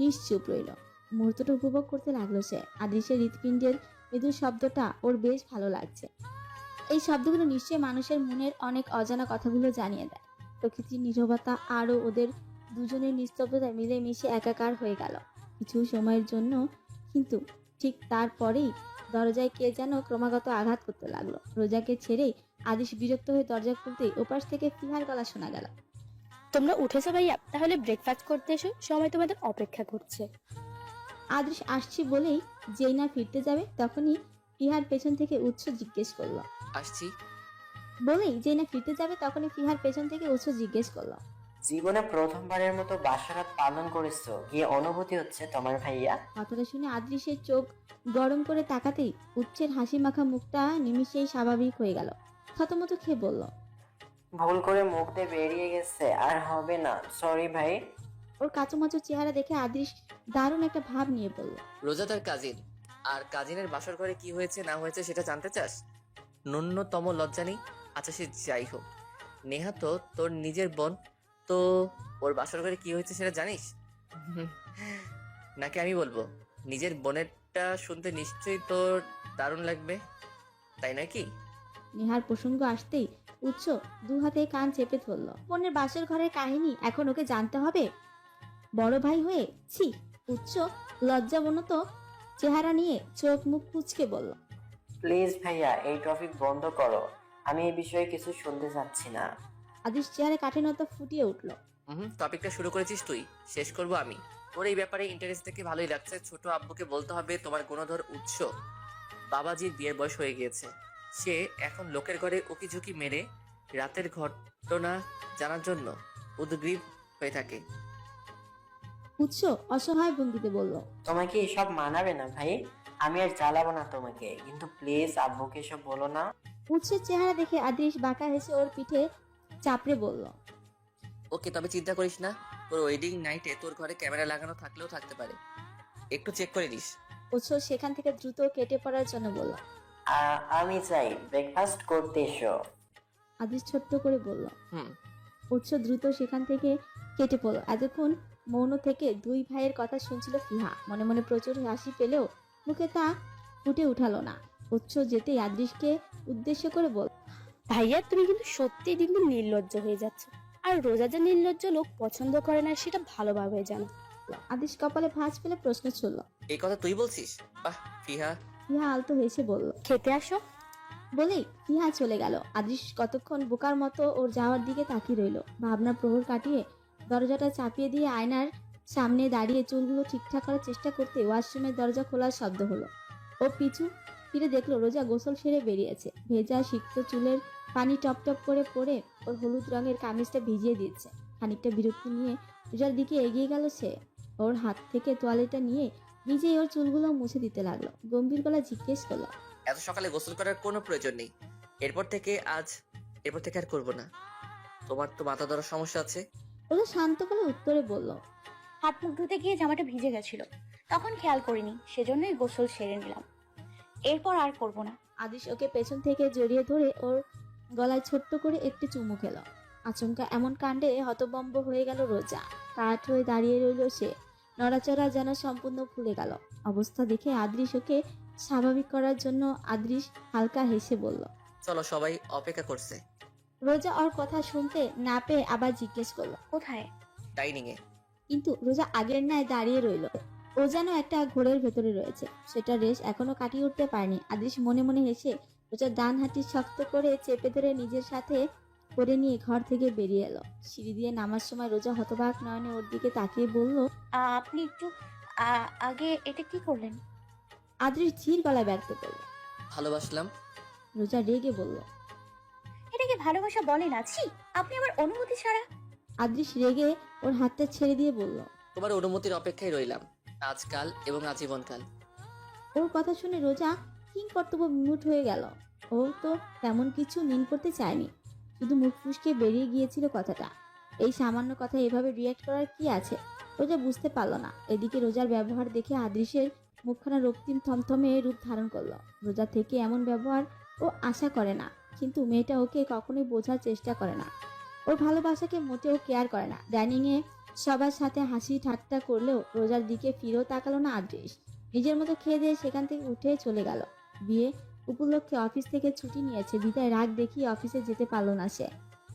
নিশ্চুপ রইল। মুহূর্তটা উপভোগ করতে লাগলো সে। আদৃশের হৃৎপিণ্ডের মৃদু শব্দটা ওর বেশ ভালো লাগছে। এই শব্দগুলো নিশ্চয়ই মানুষের মনের অনেক অজানা কথাগুলো জানিয়ে দেয়। প্রকৃতির নীরবতা আরও ওদের দুজনের নিস্তব্ধতা মিলে মিশে একাকার হয়ে গেল কিছু সময়ের জন্য। কিন্তু ঠিক তারপরেই দরজায় কে যেন ক্রমাগত আঘাত করতে লাগলো। রোজাকে ছেড়েই আদিশ বিরক্ত হয়ে দরজা খুলতেই ওপাশ থেকে ফিহার গলা শোনা গেল, তোমরা উঠেছো ভাইয়া? তাহলে ব্রেকফাস্ট করতে এসো, সময় তোমাদের অপেক্ষা করছে। আদৃশ আসছি বলেই যেই না ফিরতে যাবে তখনই ফিহার পেছন থেকে উৎস জিজ্ঞেস করলো। আসছি। বলেই যেই না ফিরতে যাবে তখনই ফিহার পেছন থেকে উৎস জিজ্ঞেস করলো, জীবনে প্রথমবারের মতো বাসরাত পালন করেছো, কি অনুভূতি হচ্ছে তোমার ভাইয়া? কথাটা শুনে আদৃশের চোখ গরম করে তাকাতেই উচ্ছের হাসি মাখা মুখটা নিমিষেই স্বাভাবিক হয়ে গেল। থতমত খেয়ে বলল, ভুল করে মুখ দিয়ে বেরিয়ে গেছে, আর হবে না, সরি ভাই। ওর কাচুমাচু চেহারা দেখে আদৃশ দারুণ একটা ভাব নিয়ে বলল, রোজা তার কাজিন, আর কাজিনের বাসর ঘরে কি হয়েছে না হয়েছে সেটা জানতে চাস? ন্যূনতম লজ্জা নেই? আচ্ছা সে যাই হোক, নেহা তো তোর নিজের বোন, তো ওর বাসর ঘরে কি হয়েছে সেটা জানিস? নাকি আমি বলবো? নিজের বোনেরটা শুনতে নিশ্চয়ই তোর দারুণ লাগবে, তাই নাকি? নেহার প্রসঙ্গ আসতেই উৎস দু হাতে কান চেপে ধরল। বোনের বাসর ঘরের কাহিনী এখন ওকে জানতে হবে? বড় ভাই হয়ে ছি। উৎস লজ্জাবনত চেহারা নিয়ে চোখ মুখ কুঁচকে বলল, প্লিজ ভাইয়া, এই টপিক বন্ধ করো, আমি এই বিষয়ে কিছু শুনতে চাচ্ছি না। আদিশ চেহারা কাঠিন্যতা ফুটিয়ে উঠল। টপিকটা শুরু করেছিস তুই, শেষ করব আমি। তোর এই ব্যাপারে ইন্টারেস্ট দেখে ভালোই লাগছে। ছোট আব্বুকে বলতে হবে তোমার গুণধর উৎস বাবাজির বিয়ের বয়স হয়ে গিয়েছে। সে এখন লোকের ঘরে উকিঝুঁকি মেরে রাতের ঘটনা জানার জন্য উদ্গ্রীব হয়ে থাকে। উৎস অসহায় ভঙ্গিতে বলল, তোমাকে এসব মানাবে না ভাই, আমি আর জ্বালাবো না তোমাকে, কিন্তু প্লিজ আব্বুকে এসব বলো না। উৎসের চেহারা দেখে আদৃশ বাঁকা হেসে ওর পিঠে চাপড়ে বলল, ওকে, তবে চিন্তা করিস না, তোর ওয়েডিং নাইটে তোর ঘরে ক্যামেরা লাগানো থাকলেও থাকতে পারে, একটু চেক করে নিস। উৎস সেখান থেকে দ্রুত কেটে পড়ার জন্য বলল, আমি চাই ব্রেকফাস্ট করতে এসো। আদিশ ছোট্ট করে বলল। হুম। উৎস দ্রুত সেখান থেকে কেটে পড়ল। এতক্ষণ মৌন থেকে দুই ভাইয়ের কথা শুনছিল ফিহা। মনে মনে প্রচুর হাসি পেলেও মুখে তা ফুটে উঠালো না। উৎস যেতেই আদৃশকে উদ্দেশ্য করে বলল, ভাইয়া তুমি কিন্তু সত্যি দিন দিন নির্লজ্জ হয়ে যাচ্ছে। আর রোজা যে নির্লজ্জ লোক পছন্দ করে না সেটা ভালোভাবে জানো। আদিশ কপালে ভাঁজ ফেলে প্রশ্ন ছুড়ল। এই কথা তুই বলছিস? বাহ ফিহা। ফিহা আলতো হেসে বলল। খেতে আসো। বলেই ফিহা চলে গেল। আদিশ কতক্ষণ বোকার মতো ওর যাওয়ার দিকে তাকিয়ে রইল। ভাবনা প্রহর কাটিয়ে দরজাটা চাপিয়ে দিয়ে আয়নার সামনে দাঁড়িয়ে চুলগুলো ঠিকঠাক করার চেষ্টা করতে ওয়াশরুমের দরজা খোলার শব্দ হলো। ও পিছু ফিরে দেখলো রোজা গোসল সেরে বেরিয়েছে। ভেজা সিক্ত চুলের পানি টপ টপ করে পড়ে ওর হলুদ রঙের কামিজটা ভিজিয়ে দিচ্ছে। খানিকটা বিরক্তি নিয়ে রোজার দিকে এগিয়ে গেল সে। ওর হাত থেকে তোয়ালেটা নিয়ে নিজেই ওর চুলগুলো মুছে দিতে লাগলো। গম্ভীর গলা জিজ্ঞেস করলো, এত সকালে গোসল করার কোনো প্রয়োজন নেই। এরপর থেকে আর করবো না। তোমার তো মাথা ধরার সমস্যা আছে। রোজা শান্ত গলায় উত্তরে বলল, হাত মুখ ধুতে গিয়ে জামাটা ভিজে গেছিল, তখন খেয়াল করিনি, সেজন্যই গোসল সেরে নিলাম। এরপর আর করব না। আদিশ ওকে পেছন থেকে জড়িয়ে ধরে ওর গলায় ছোট্ট করে একটি চুমু খেল। আচমকা এমন কাণ্ডে হতভম্ব হয়ে গেল রোজা। কাঠ হয়ে দাঁড়িয়ে রইল সে। নড়াচড়া যেন সম্পূর্ণ ভুলে গেল। অবস্থা দেখে আদ্রিশ ওকে স্বাভাবিক করার জন্য আদ্রিশ হালকা হেসে বলল। চলো, সবাই অপেক্ষা করছে। রোজা ওর কথা শুনতে না পেয়ে আবার জিজ্ঞেস করলো, কোথায়? ডাইনিং এ। কিন্তু রোজা আগের ন্যায় দাঁড়িয়ে রইল। ও যেন একটা ঘোরের ভেতরে রয়েছে। সেটা রেশ এখনো কাটিয়ে উঠতে পারেনি। আদ্রিশ মনে মনে হেসে রোজার ডান হাতটি শক্ত করে চেপে ধরে নিজের সাথে করে নিয়ে ঘর থেকে বেরিয়ে এলো। সিঁড়ি দিয়ে নামার সময় রোজা হতবাক নয়নে ওর দিকে তাকিয়ে বলল, আপনি একটু আগে এটা কি করলেন? আদ্রিশ ধীর গলায় ব্যক্ত করল। ভালোবাসলাম। রোজা রেগে বলল। এটাকে ভালোবাসা বলে না? ছি, আপনি আমার অনুমতি ছাড়া। আদ্রিশ রেগে ওর হাতটা ছেড়ে দিয়ে বলল। তোমার অনুমতির অপেক্ষায় রইলাম, আজকাল এবং আজীবনকাল। ওর কথা শুনে রোজা কিং কর্তব্য বিমূঢ় হয়ে গেল। ও তো তেমন কিছু মিন করতে চায়নি, শুধু মুখ ফুসকে বেরিয়ে গিয়েছিল কথাটা। এই সামান্য কথা এভাবে রিয়াক্ট করার কি আছে রোজা বুঝতে পারল না। এদিকে রোজার ব্যবহার দেখে আদৃশের মুখখানা রক্তিম থমথমে রূপ ধারণ করলো। রোজা থেকে এমন ব্যবহার ও আশা করে না, কিন্তু মেয়েটা ওকে কখনোই বোঝার চেষ্টা করে না। ওর ভালোবাসাকে মোটেও কেয়ার করে না। ডাইনিং এ সবার সাথে হাসি ঠাট্টা করলেও রোজার দিকে ফিরেও তাকালো না আদৃশ। নিজের মতো খেয়ে দিয়ে সেখান থেকে উঠে চলে গেল। বিয়ে উপলক্ষে অফিস থেকে ছুটি নিয়েছে বিদায় রাগ দেখিয়ে অফিসে যেতে পারলো না সে।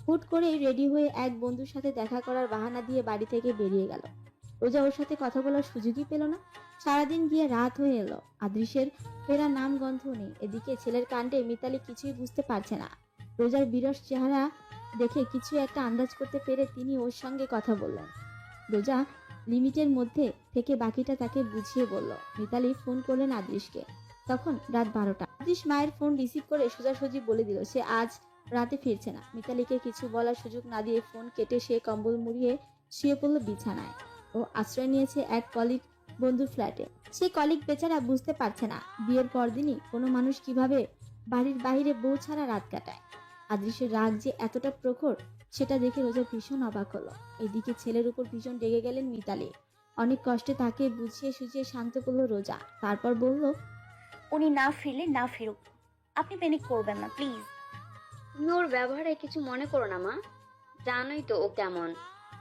হুট করে রেডি হয়ে এক বন্ধুর সাথে দেখা করার বাহানা দিয়ে বাড়ি থেকে বেরিয়ে গেল। রোজা ওর সাথে কথা বলার সুযোগই পেল না। সারাদিন গিয়ে রাত হয়ে এলো। আদৃশের ফেরা নাম গন্ধ নেই। এদিকে ছেলের কাণ্ডে মিতালি কিছুই বুঝতে পারছে না। রোজার বিরস চেহারা দেখে কিছু একটা আন্দাজ করতে পেরে তিনি ওর সঙ্গে কথা বললেন। রোজা লিমিটের মধ্যে থেকে বাকিটা তাকে বুঝিয়ে বলল। মিতালি ফোন করলেন আদৃশকে। তখন রাত 12টা। আদৃশ মায়ের ফোন রিসিভ করে সোজাসুজি বলে দিল সে আজ রাতে ফিরছে না। মিতালিকে কিছু বলার সুযোগ না দিয়ে ফোন কেটে সে কম্বল মুড়িয়ে শুয়ে পড়ল বিছানায়। ও আশ্রয় নিয়েছে এক কলিগ বন্ধুর ফ্ল্যাটে। সেই কলিগ বেচারা বুঝতে পারছে না বিয়ের পরদিনই কোনো মানুষ কিভাবে বাড়ির বাইরে বউ ছাড়া রাত কাটায়। আদৃশের রাগ যে এতটা প্রখর সেটা দেখে রোজা ভীষণ অবাক হলো। এদিকে ছেলের উপর ভীষণ রেগে গেলেন মিতালি। অনেক কষ্টে তাকে বুঝিয়ে সুঝিয়ে শান্ত করলো রোজা। তারপর বলল, উনি না ফিরলে না ফিরুক, আপনি প্যানিক করবেন না প্লিজ। তুমি ওর ব্যবহারে কিছু মনে করো না মা, জানোই তো ও কেমন।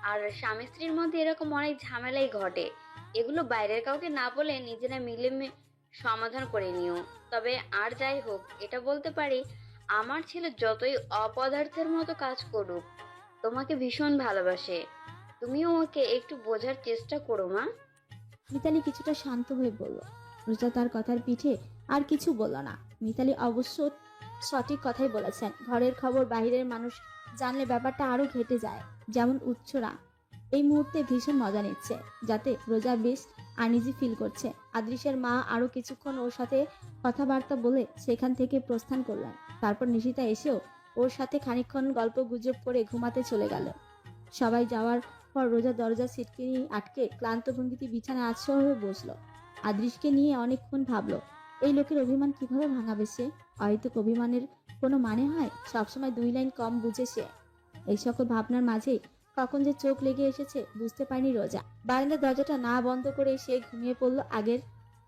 আর স্বামী স্ত্রীর মধ্যে এরকম অনেক ঝামেলাই ঘটে, এগুলো বাইরের কাউকে না বলে নিজেরা মিলে সমাধান করে নিও। তবে আর যাই হোক, এটা বলতে পারি আমার ছেলে যতই অপদার্থের মতো কাজ করুক তোমাকে ভীষণ ভালোবাসে। তুমিও ওকে একটু বোঝার চেষ্টা করো মা। মিতালি কিছুটা শান্ত হয়ে বলল। রোজা তার কথার পিঠে আর কিছু বলল না। মিতালি অবশ্য সঠিক কথাই বলেছেন। ঘরের খবর বাইরের মানুষ জানলে ব্যাপারটা আরো ঘেটে যায়। যেমন উচ্চরা এই মুহূর্তে ভীষণ মজা নিচ্ছে, যাতে রোজা বেশ আনইজি ফিল করছে। আদৃশের মা আরো কিছুক্ষণ ওর সাথে কথাবার্তা বলে সেখান থেকে প্রস্থান করলেন। তারপর নিশিতা এসেও ওর সাথে খানিকক্ষণ গল্প গুজব করে ঘুমাতে চলে গেল। সবাই যাওয়ার পর রোজা দরজা সিটকিনি আটকে ক্লান্ত ভঙ্গিতে বিছানায় আশ্রয় হয়ে বসলো। আদৃশকে নিয়ে অনেকক্ষণ ভাবলো এই লোকের অভিমান কিভাবে ভাঙাবে সে। হয়তো অভিমানের কোনো মানে হয়? সবসময় 2 লাইন কম বুঝে সে। এই সকল ভাবনার মাঝেই কখন যে চোখ লেগে এসেছে বুঝতে পারেনি রোজা। বারান্দার দরজাটা না বন্ধ করে সে ঘুমিয়ে পড়লো আগের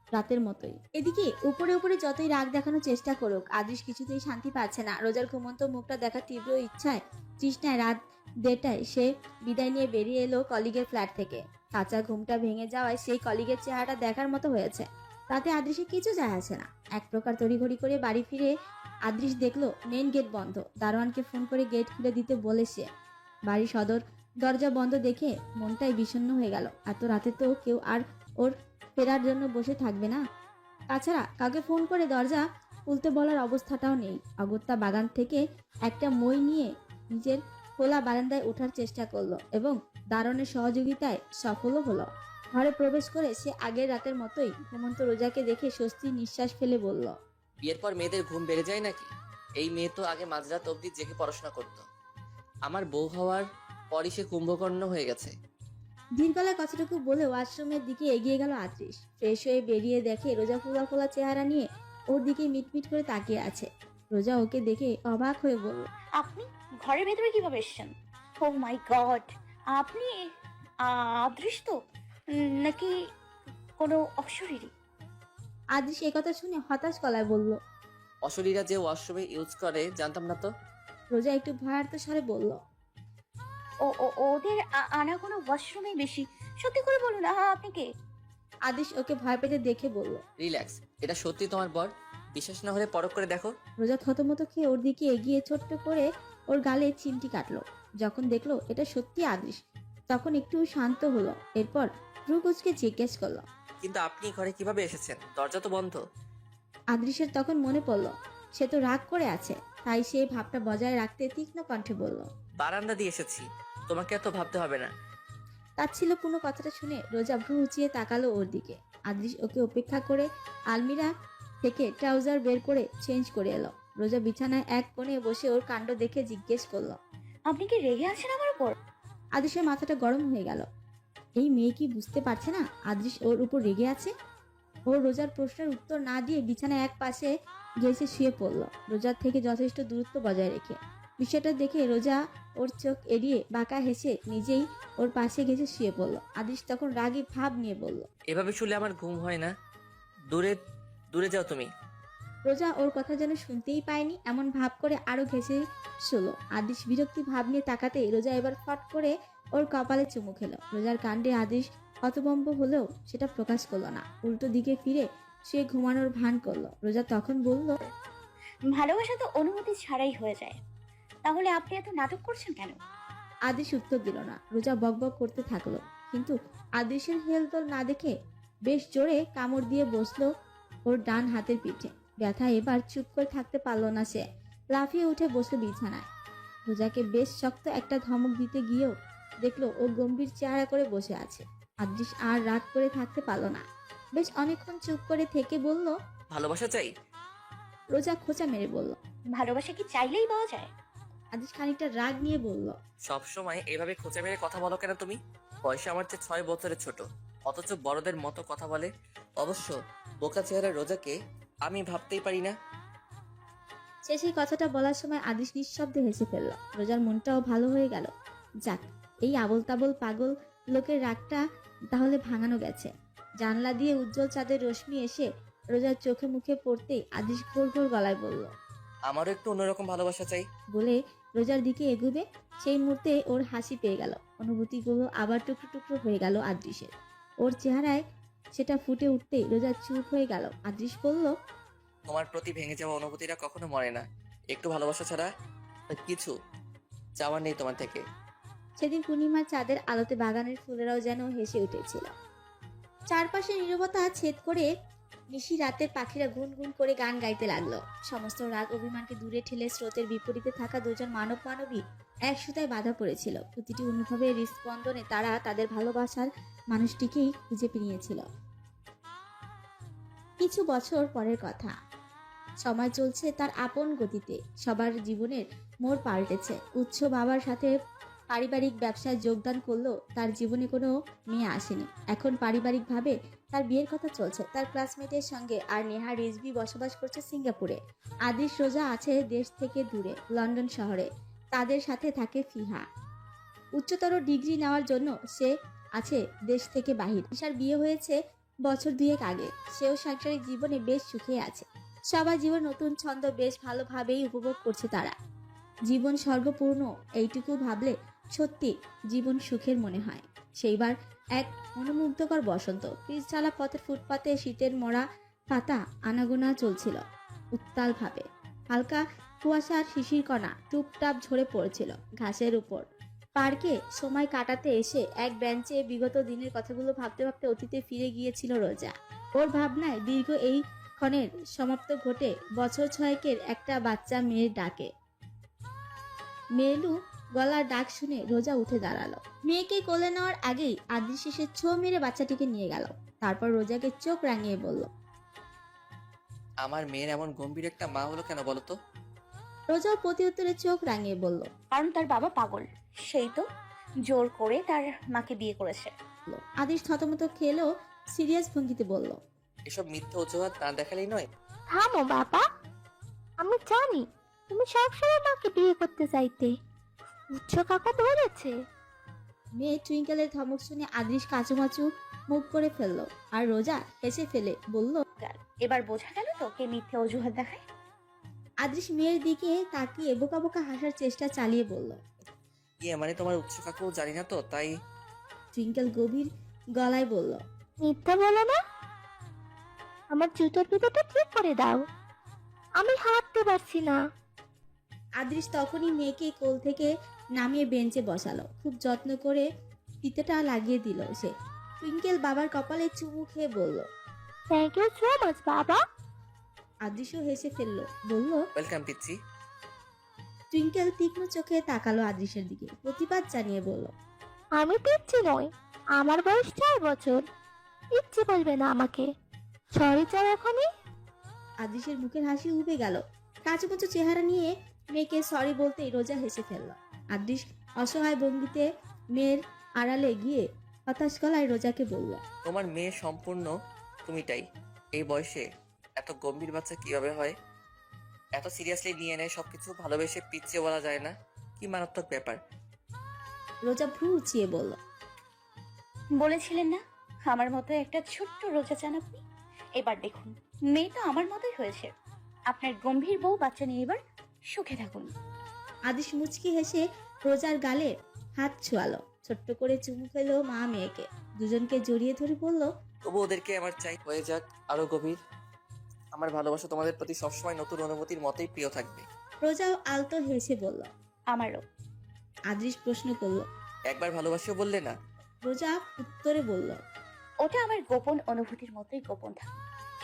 রাতের মতোই। এদিকে উপরে উপরে যতই রাগ দেখানোর চেষ্টা করুক আদৃশ কিছুতেই শান্তি পাচ্ছে না। রোজার ঘুমন্ত মুখটা দেখার তীব্র ইচ্ছায় তৃষ্ণায় রাত 1টায় সে বিদায় নিয়ে বেরিয়ে এলো কলিগের ফ্ল্যাট থেকে। কাঁচা ঘুমটা ভেঙে যাওয়ায় সেই কলিগের চেহারাটা দেখার মতো হয়েছে। তাতে আদৃশে কিছু যায় আসে না। এক প্রকার তড়িঘড়ি করে বাড়ি ফিরে আদৃশ দেখলো মেইন গেট বন্ধ। দারোয়ানকে ফোন করে গেট খুলে দিতে বলে সে বাড়ির সদর দরজা বন্ধ দেখে মনটাই বিষণ্ণ হয়ে গেল। এত রাতে তো কেউ আর ওর ফেরার জন্য বসে থাকবে না। তাছাড়া কাউকে ফোন করে দরজা খুলতে বলার অবস্থাটাও নেই। অগত্যা বাগান থেকে একটা মই নিয়ে নিজের খোলা বারান্দায় ওঠার চেষ্টা করলো এবং দারোয়ানের সহযোগিতায় সফলও হলো। ঘরে প্রবেশ করে সে আগের রাতের মতোই ঘুমন্ত রোজাকে দেখে স্বস্তির নিঃশ্বাস ফেলে বলল, বিয়ের পর মেয়েদের ঘুম বেড়ে যায় নাকি? এই মেয়ে তো আগে মাঝরাত অবধি জেগে পড়াশোনা করতো। আমার বউ হওয়ার পরই সে কুম্ভকর্ণ হয়ে গেছে। দীর্ঘলায় কথাটুকু বলে ওয়াশরুমের দিকে এগিয়ে গেল আত্রিশ। ফ্রেশ হয়ে বেরিয়ে দেখে রোজা ফোলা ফোলা চেহারা নিয়ে ওর দিকে মিটমিট করে তাকিয়ে আছে। রোজা ওকে দেখে অবাক হয়ে বলল, আপনি ঘরের ভেতরে কিভাবে এসেছেন? ও মাই গড, আপনি অদৃষ্ট নাকি কোনো অশরীরী? আদ্রিস এই কথা শুনে হতাশ গলায় বলল। অশরীরা যে ওয়াশরুমে ইউজ করে জানতাম না তো। রোজা একটু ভয়ার্ত স্বরে বলল। ওদের আনাগোনা ওয়াশরুমে বেশি। সত্যি করে বলুন, আপনি কে? আদ্রিস ওকে ভয় পেতে দেখে বলল। রিল্যাক্স, এটা সত্যি তোমার বর। বিশ্বাস না হলে পরখ করে দেখো। রোজা থতমত খেয়ে ওর দিকে এগিয়ে ছোট্ট করে ওর গালে চিমটি কাটলো। যখন দেখলো এটা সত্যি আদ্রিস তখন একটু শান্ত হলো। এরপর ভ্রু কুঁচকে জিজ্ঞেস করলো, কিন্তু আপনি ঘরে কিভাবে এসেছেন? দরজা তো বন্ধ। আদ্রিসের তখন মনে পড়লো সে তো রাগ করে আছে, তাই সে ভাবটা বজায় রাখতে তীক্ষ্ণ কণ্ঠে বলল, বারান্দা দিয়ে এসেছি, তোমাকে এত ভাবতে হবে না। তাচ্ছিল্যপূর্ণ কথাটা শুনে রোজা ভ্রু উঁচিয়ে তাকালো ওর দিকে। আদ্রিস ওকে উপেক্ষা করে আলমিরা থেকে ট্রাউজার বের করে চেঞ্জ করে এলো। রোজা বিছানায় এক কোণে বসে ওর কাণ্ড দেখে জিজ্ঞেস করলো, আপনি কি রেগে আছেন আমার উপর? আদ্রিসের মাথাটা গরম হয়ে গেল। এই মেয়ে কি বুঝতে পারছে না আদ্রিস ওর উপর রেগে আছে? ও রোজার প্রশ্নের উত্তর না দিয়ে বিছানায় এক পাশে ঘেঁষে শুয়ে পড়ল, রোজার থেকে যথেষ্ট দূরত্ব বজায় রেখে। বিষয়টা দেখে রোজা ওর চোখ এড়িয়ে বাঁকা হেসে নিজেই ওর পাশে ঘেঁষে শুয়ে পড়ল। আদ্রিস তখন রাগী ভাব নিয়ে বলল, এভাবে শুলে আমার ঘুম হয় না। দূরে দূরে যাও তুমি। রোজা ওর কথা যেন শুনতেই পায়নি এমন ভাব করে আরো ঘেঁষে শুলো। আদ্রিস বিরক্তি ভাব নিয়ে তাকাতেই রোজা এবার ফট করে ওর কপালে চুমু খেলো। রোজার কাণ্ডে আদ্রিস হতভম্ব হলেও সেটা প্রকাশ করলো না, উল্টো দিকে ফিরে সে ঘুমানোর ভান করলো। রোজা তখন বলল, ভালোবাসা তো অনুমতি ছাড়াই হয়ে যায়, তাহলে আপনি এত নাটক করছেন কেন? আদ্রিস উত্তর দিল না। রোজা বকবক করতে থাকলো, কিন্তু আদ্রিসের হেলদোল না দেখে বেশ জোরে কামড় দিয়ে বসলো ওর ডান হাতের পিঠে। ব্যথা এবার চুপ করে থাকতে পারলো না সে, লাফিয়ে উঠে বসলো বিছানায়। রোজাকে বেশ শক্ত একটা ধমক দিতে গিয়েও দেখলো ও গম্ভীর চেহারা করে বসে আছে। আদ্রিস আর রাগ করে থাকতে পারলো না, বেশ অনেকক্ষণ চুপ করে থেকে বলল, ভালোবাসা চাই। রোজা খোঁচা মেরে বলল। ভালোবাসা কি চাইলেই পাওয়া যায়? আদ্রিস খানিকটা রাগ নিয়ে বলল, সব সময় এভাবে খোঁচা মেরে কথা বলো কেন তুমি? বয়সে আমার চেয়ে 6 বছরের ছোট, অথচ বড়দের মতো কথা বলে। অবশ্য বোকা চেহারা রোজাকে আমি ভাবতেই পারি না। সে সেই কথাটা বলার সময় আদিস নিঃশব্দে হেসে ফেলল। রোজার মনটাও ভালো হয়ে গেল। যাক, এই আবল তাবল পাগল লোকের রাগটা তাহলে ভাঙানো গেছে। জানলা দিয়ে উজ্জ্বল চাঁদের রশ্মি এসে রোজার চোখে মুখে পড়তেই আদিস ঘোর ঘোর গলায় বলল, আমারও একটু অন্যরকম ভালোবাসা চাই। বলে রোজার দিকে এগুবে। সেই মুহূর্তে ওর হাসি পেয়ে গেল। অনুভূতিগুলো আবার টুকরো টুকরো হয়ে গেল আদৃশের। ওর চেহারায় সেটা ফুটে উঠতেই রোজা চুপ হয়ে গেল। আদৃশ বলল, তোমার প্রতি ভেঙে যাওয়া অনুভূতিটা কখনো মরে না। একটু ভালোবাসা ছাড়া কিছু চাওয়ার নেই তোমার থেকে। সেদিন পূর্ণিমার চাঁদের আলোতে বাগানের ফুলেরাও যেন হেসে উঠেছিল। চারপাশে নীরবতা ছেদ করে নিশি রাতের পাখিরা গুনগুন করে গান গাইতে লাগলো। সমস্ত রাগ অভিমানকে দূরে ঠেলে স্রোতের বিপরীতে থাকা দুজন মানব মানবী এক সুতায় বাধা পড়েছিল। প্রতিটি অনুভবের হৃস্পন্দনে তারা তাদের ভালোবাসার মানুষটিকেই খুঁজে পেয়েছিল। কিছু বছর পরের কথা। সময় চলছে তার আপন গতিতে। সবার জীবনের মোড় পাল্টেছে। উৎস বাবার সাথে পারিবারিক ব্যবসায় যোগদান করলেও তার জীবনে কোনো মেয়ে আসেনি। এখন পারিবারিকভাবে তার বিয়ের কথা চলছে তার ক্লাসমেটের সঙ্গে। আর নেহা রিজভি বসবাস করছে সিঙ্গাপুরে। আদিশ রোজা আছে দেশ থেকে দূরে লন্ডন শহরে। তাদের সাথে থাকে ফিহা। উচ্চতর ডিগ্রি নেওয়ার জন্য সে আছে দেশ থেকে বাহির। ঈশার বিয়ে হয়েছে বছর দুয়েক আগে। সেও সাংসারিক জীবনে বেশ সুখে আছে। সবার জীবন নতুন ছন্দ বেশ ভালোভাবেই উপভোগ করছে তারা। জীবন স্বর্গপূর্ণ এইটুকু ভাবলে সত্যি জীবন সুখের মনে হয়। সেইবার এক মনোমুগ্ধকর বসন্ত। পিচঢালা পথের ফুটপাতে শীতের মরা পাতা আনাগোনা চলছিল উত্তাল ভাবে। হালকা কুয়াশার শিশির কণা টুপটাপ ঝরে পড়েছিল ঘাসের উপর। পার্কে সময় কাটাতে এসে এক বেঞ্চে বিগত দিনের কথাগুলো ভাবতে ভাবতে অতীতে ফিরে গিয়েছিল রোজা। ওর ভাবনায় দীর্ঘ এই ক্ষণের সমাপ্ত ঘটে বছর 6 একটা বাচ্চা মেয়ের ডাকে। মেলু গলার ডাক শুনে রোজা উঠে দাঁড়ালো। মেয়েকে কোলে নেওয়ার আগেই আদৃশ এসে ছো মেরে বাচ্চাটিকে নিয়ে গেল। তারপর রোজাকে চোখ রাঙিয়ে বলল, আমার মেয়ের এমন গম্ভীর একটা মা হলো কেন বলো তো? রোজাও প্রতি উত্তরে চোখ রাঙিয়ে বলল, কারণ তার বাবা পাগল, সেই তো জোর করে তার মাকে বিয়ে করেছে। আদিশ থতমত খেলেও সিরিয়াস ভঙ্গিতে বলল, এসব মিথ্যা অজুহাত না দেখালেই নয়। থামো বাবা, আমি জানি তুমি সবসময় মাকে বিয়ে করতে চাইতে। উচ্চ কাকা ধরেছে। মেয়ে টুইঙ্কেলের ধমক শুনে আদৃশ কাচুমাচু মুখ করে ফেললো আর রোজা হেসে ফেলে বলল, এবার বোঝা গেল তো কে মিথ্যে অজুহাত দেখায়। আদৃশ মেয়ের দিকে তাকিয়ে বোকা বোকা হাসার চেষ্টা চালিয়ে বলল। ইয়ে মানে তোমার উৎস কাকু জানি না তো, তাই। টুইঙ্কেল গভীর গলায় বলল, মিথ্যা বলো না। আমার জুতোর ভিতরটা ঠিক করে দাও, আমি হাঁটতে পারছি না। আদৃশ তখনই মেয়েকে কোল থেকে নামিয়ে বেঞ্চে বসালো। খুব যত্ন করে ফিতেটা লাগিয়ে দিল সে। টুইঙ্কেল বাবার কপালে চুমু খেয়ে বলল। থ্যাংক ইউ সো মাচ বাবা। আদৃশও হেসে ফেললো, বলল, ওয়েলকাম পিচ্ছি। টুইঙ্কেল তীক্ষ্ণ চোখে তাকালো আদৃশের দিকে, প্রতিবাদ জানিয়ে বলল, আমি পিচ্ছি নই, আমার বয়স 4 বছর। পিচ্ছি বলবে না আমাকে। সরি চাও এখনই। আদৃশের মুখের হাসি উবে গেল। কাঁচুমাচু চেহারা নিয়ে মেয়েকে সরি বলতেই রোজা হেসে ফেলল। আদৃশ অসহায় ভঙ্গিতে মেয়ের আড়ালে গিয়ে হতাশ গলায় রোজাকে বলল, তোমার মেয়ে সম্পূর্ণ তুমিটাই। এই বয়সে এত গম্ভীর বাচ্চা কিভাবে হয়? এত সিরিয়াসলি নিয়ে নেয় সবকিছু, ভালোবেসে পিচ্ছে বলা যায় না, কি মারাত্মক ব্যাপার। রোজা ভ্রু উঁচিয়ে বলল, বলেছিলেন না আমার মতো একটা ছোট্ট রোজা চান আপনি? এবার দেখুন, মেয়ে তো আমার মতোই হয়েছে। আপনার গম্ভীর বউ বাচ্চা নিয়ে এবার সুখে থাকুন। আদিশ মুচকি হেসে রোজার গালে হাত ছোঁয়ালো। ছোট্ট করে চুমু খেলো মা মেয়েকে। দুজনকে জড়িয়ে ধরে বলল, তবু ওদেরকে আমার চাই, হয়ে যাক আরো গভীর। আমার ভালোবাসা তোমাদের প্রতি সবসময় নতুন অনুভূতির মতোই প্রিয় থাকবে। রোজাও আলতো হেসে বলল। আমারও। আদৃশ প্রশ্ন করলো। একবার ভালোবাসিও বললে না? রোজা উত্তরে বলল, ওটা আমার গোপন অনুভূতির মতোই গোপন থাকুন,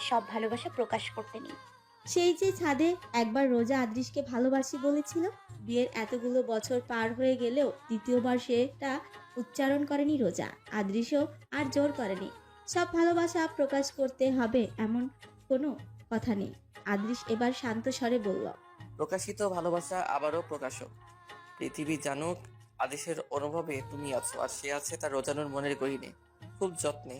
সব ভালোবাসা প্রকাশ করতে নেই। সেই যে ছাদে একবার রোজা আদৃশকে ভালোবাসি বলেছিল, বিয়ের এতগুলো বছর পার হয়ে গেলেও দ্বিতীয়বার সেটা উচ্চারণ করেনি রোজা। আদৃশও আর জোর করেনি। সব ভালোবাসা প্রকাশ করতে হবে এমন কোনো কথা নেই। আদৃশ এবার শান্ত স্বরে বলল, প্রকাশিত ভালোবাসা আবারও প্রকাশক। পৃথিবী জানুক আদেশের অনুভবে তুমি আছো, আর সে আছে তার রোজানোর মনের গহীনে, খুব যত্নে।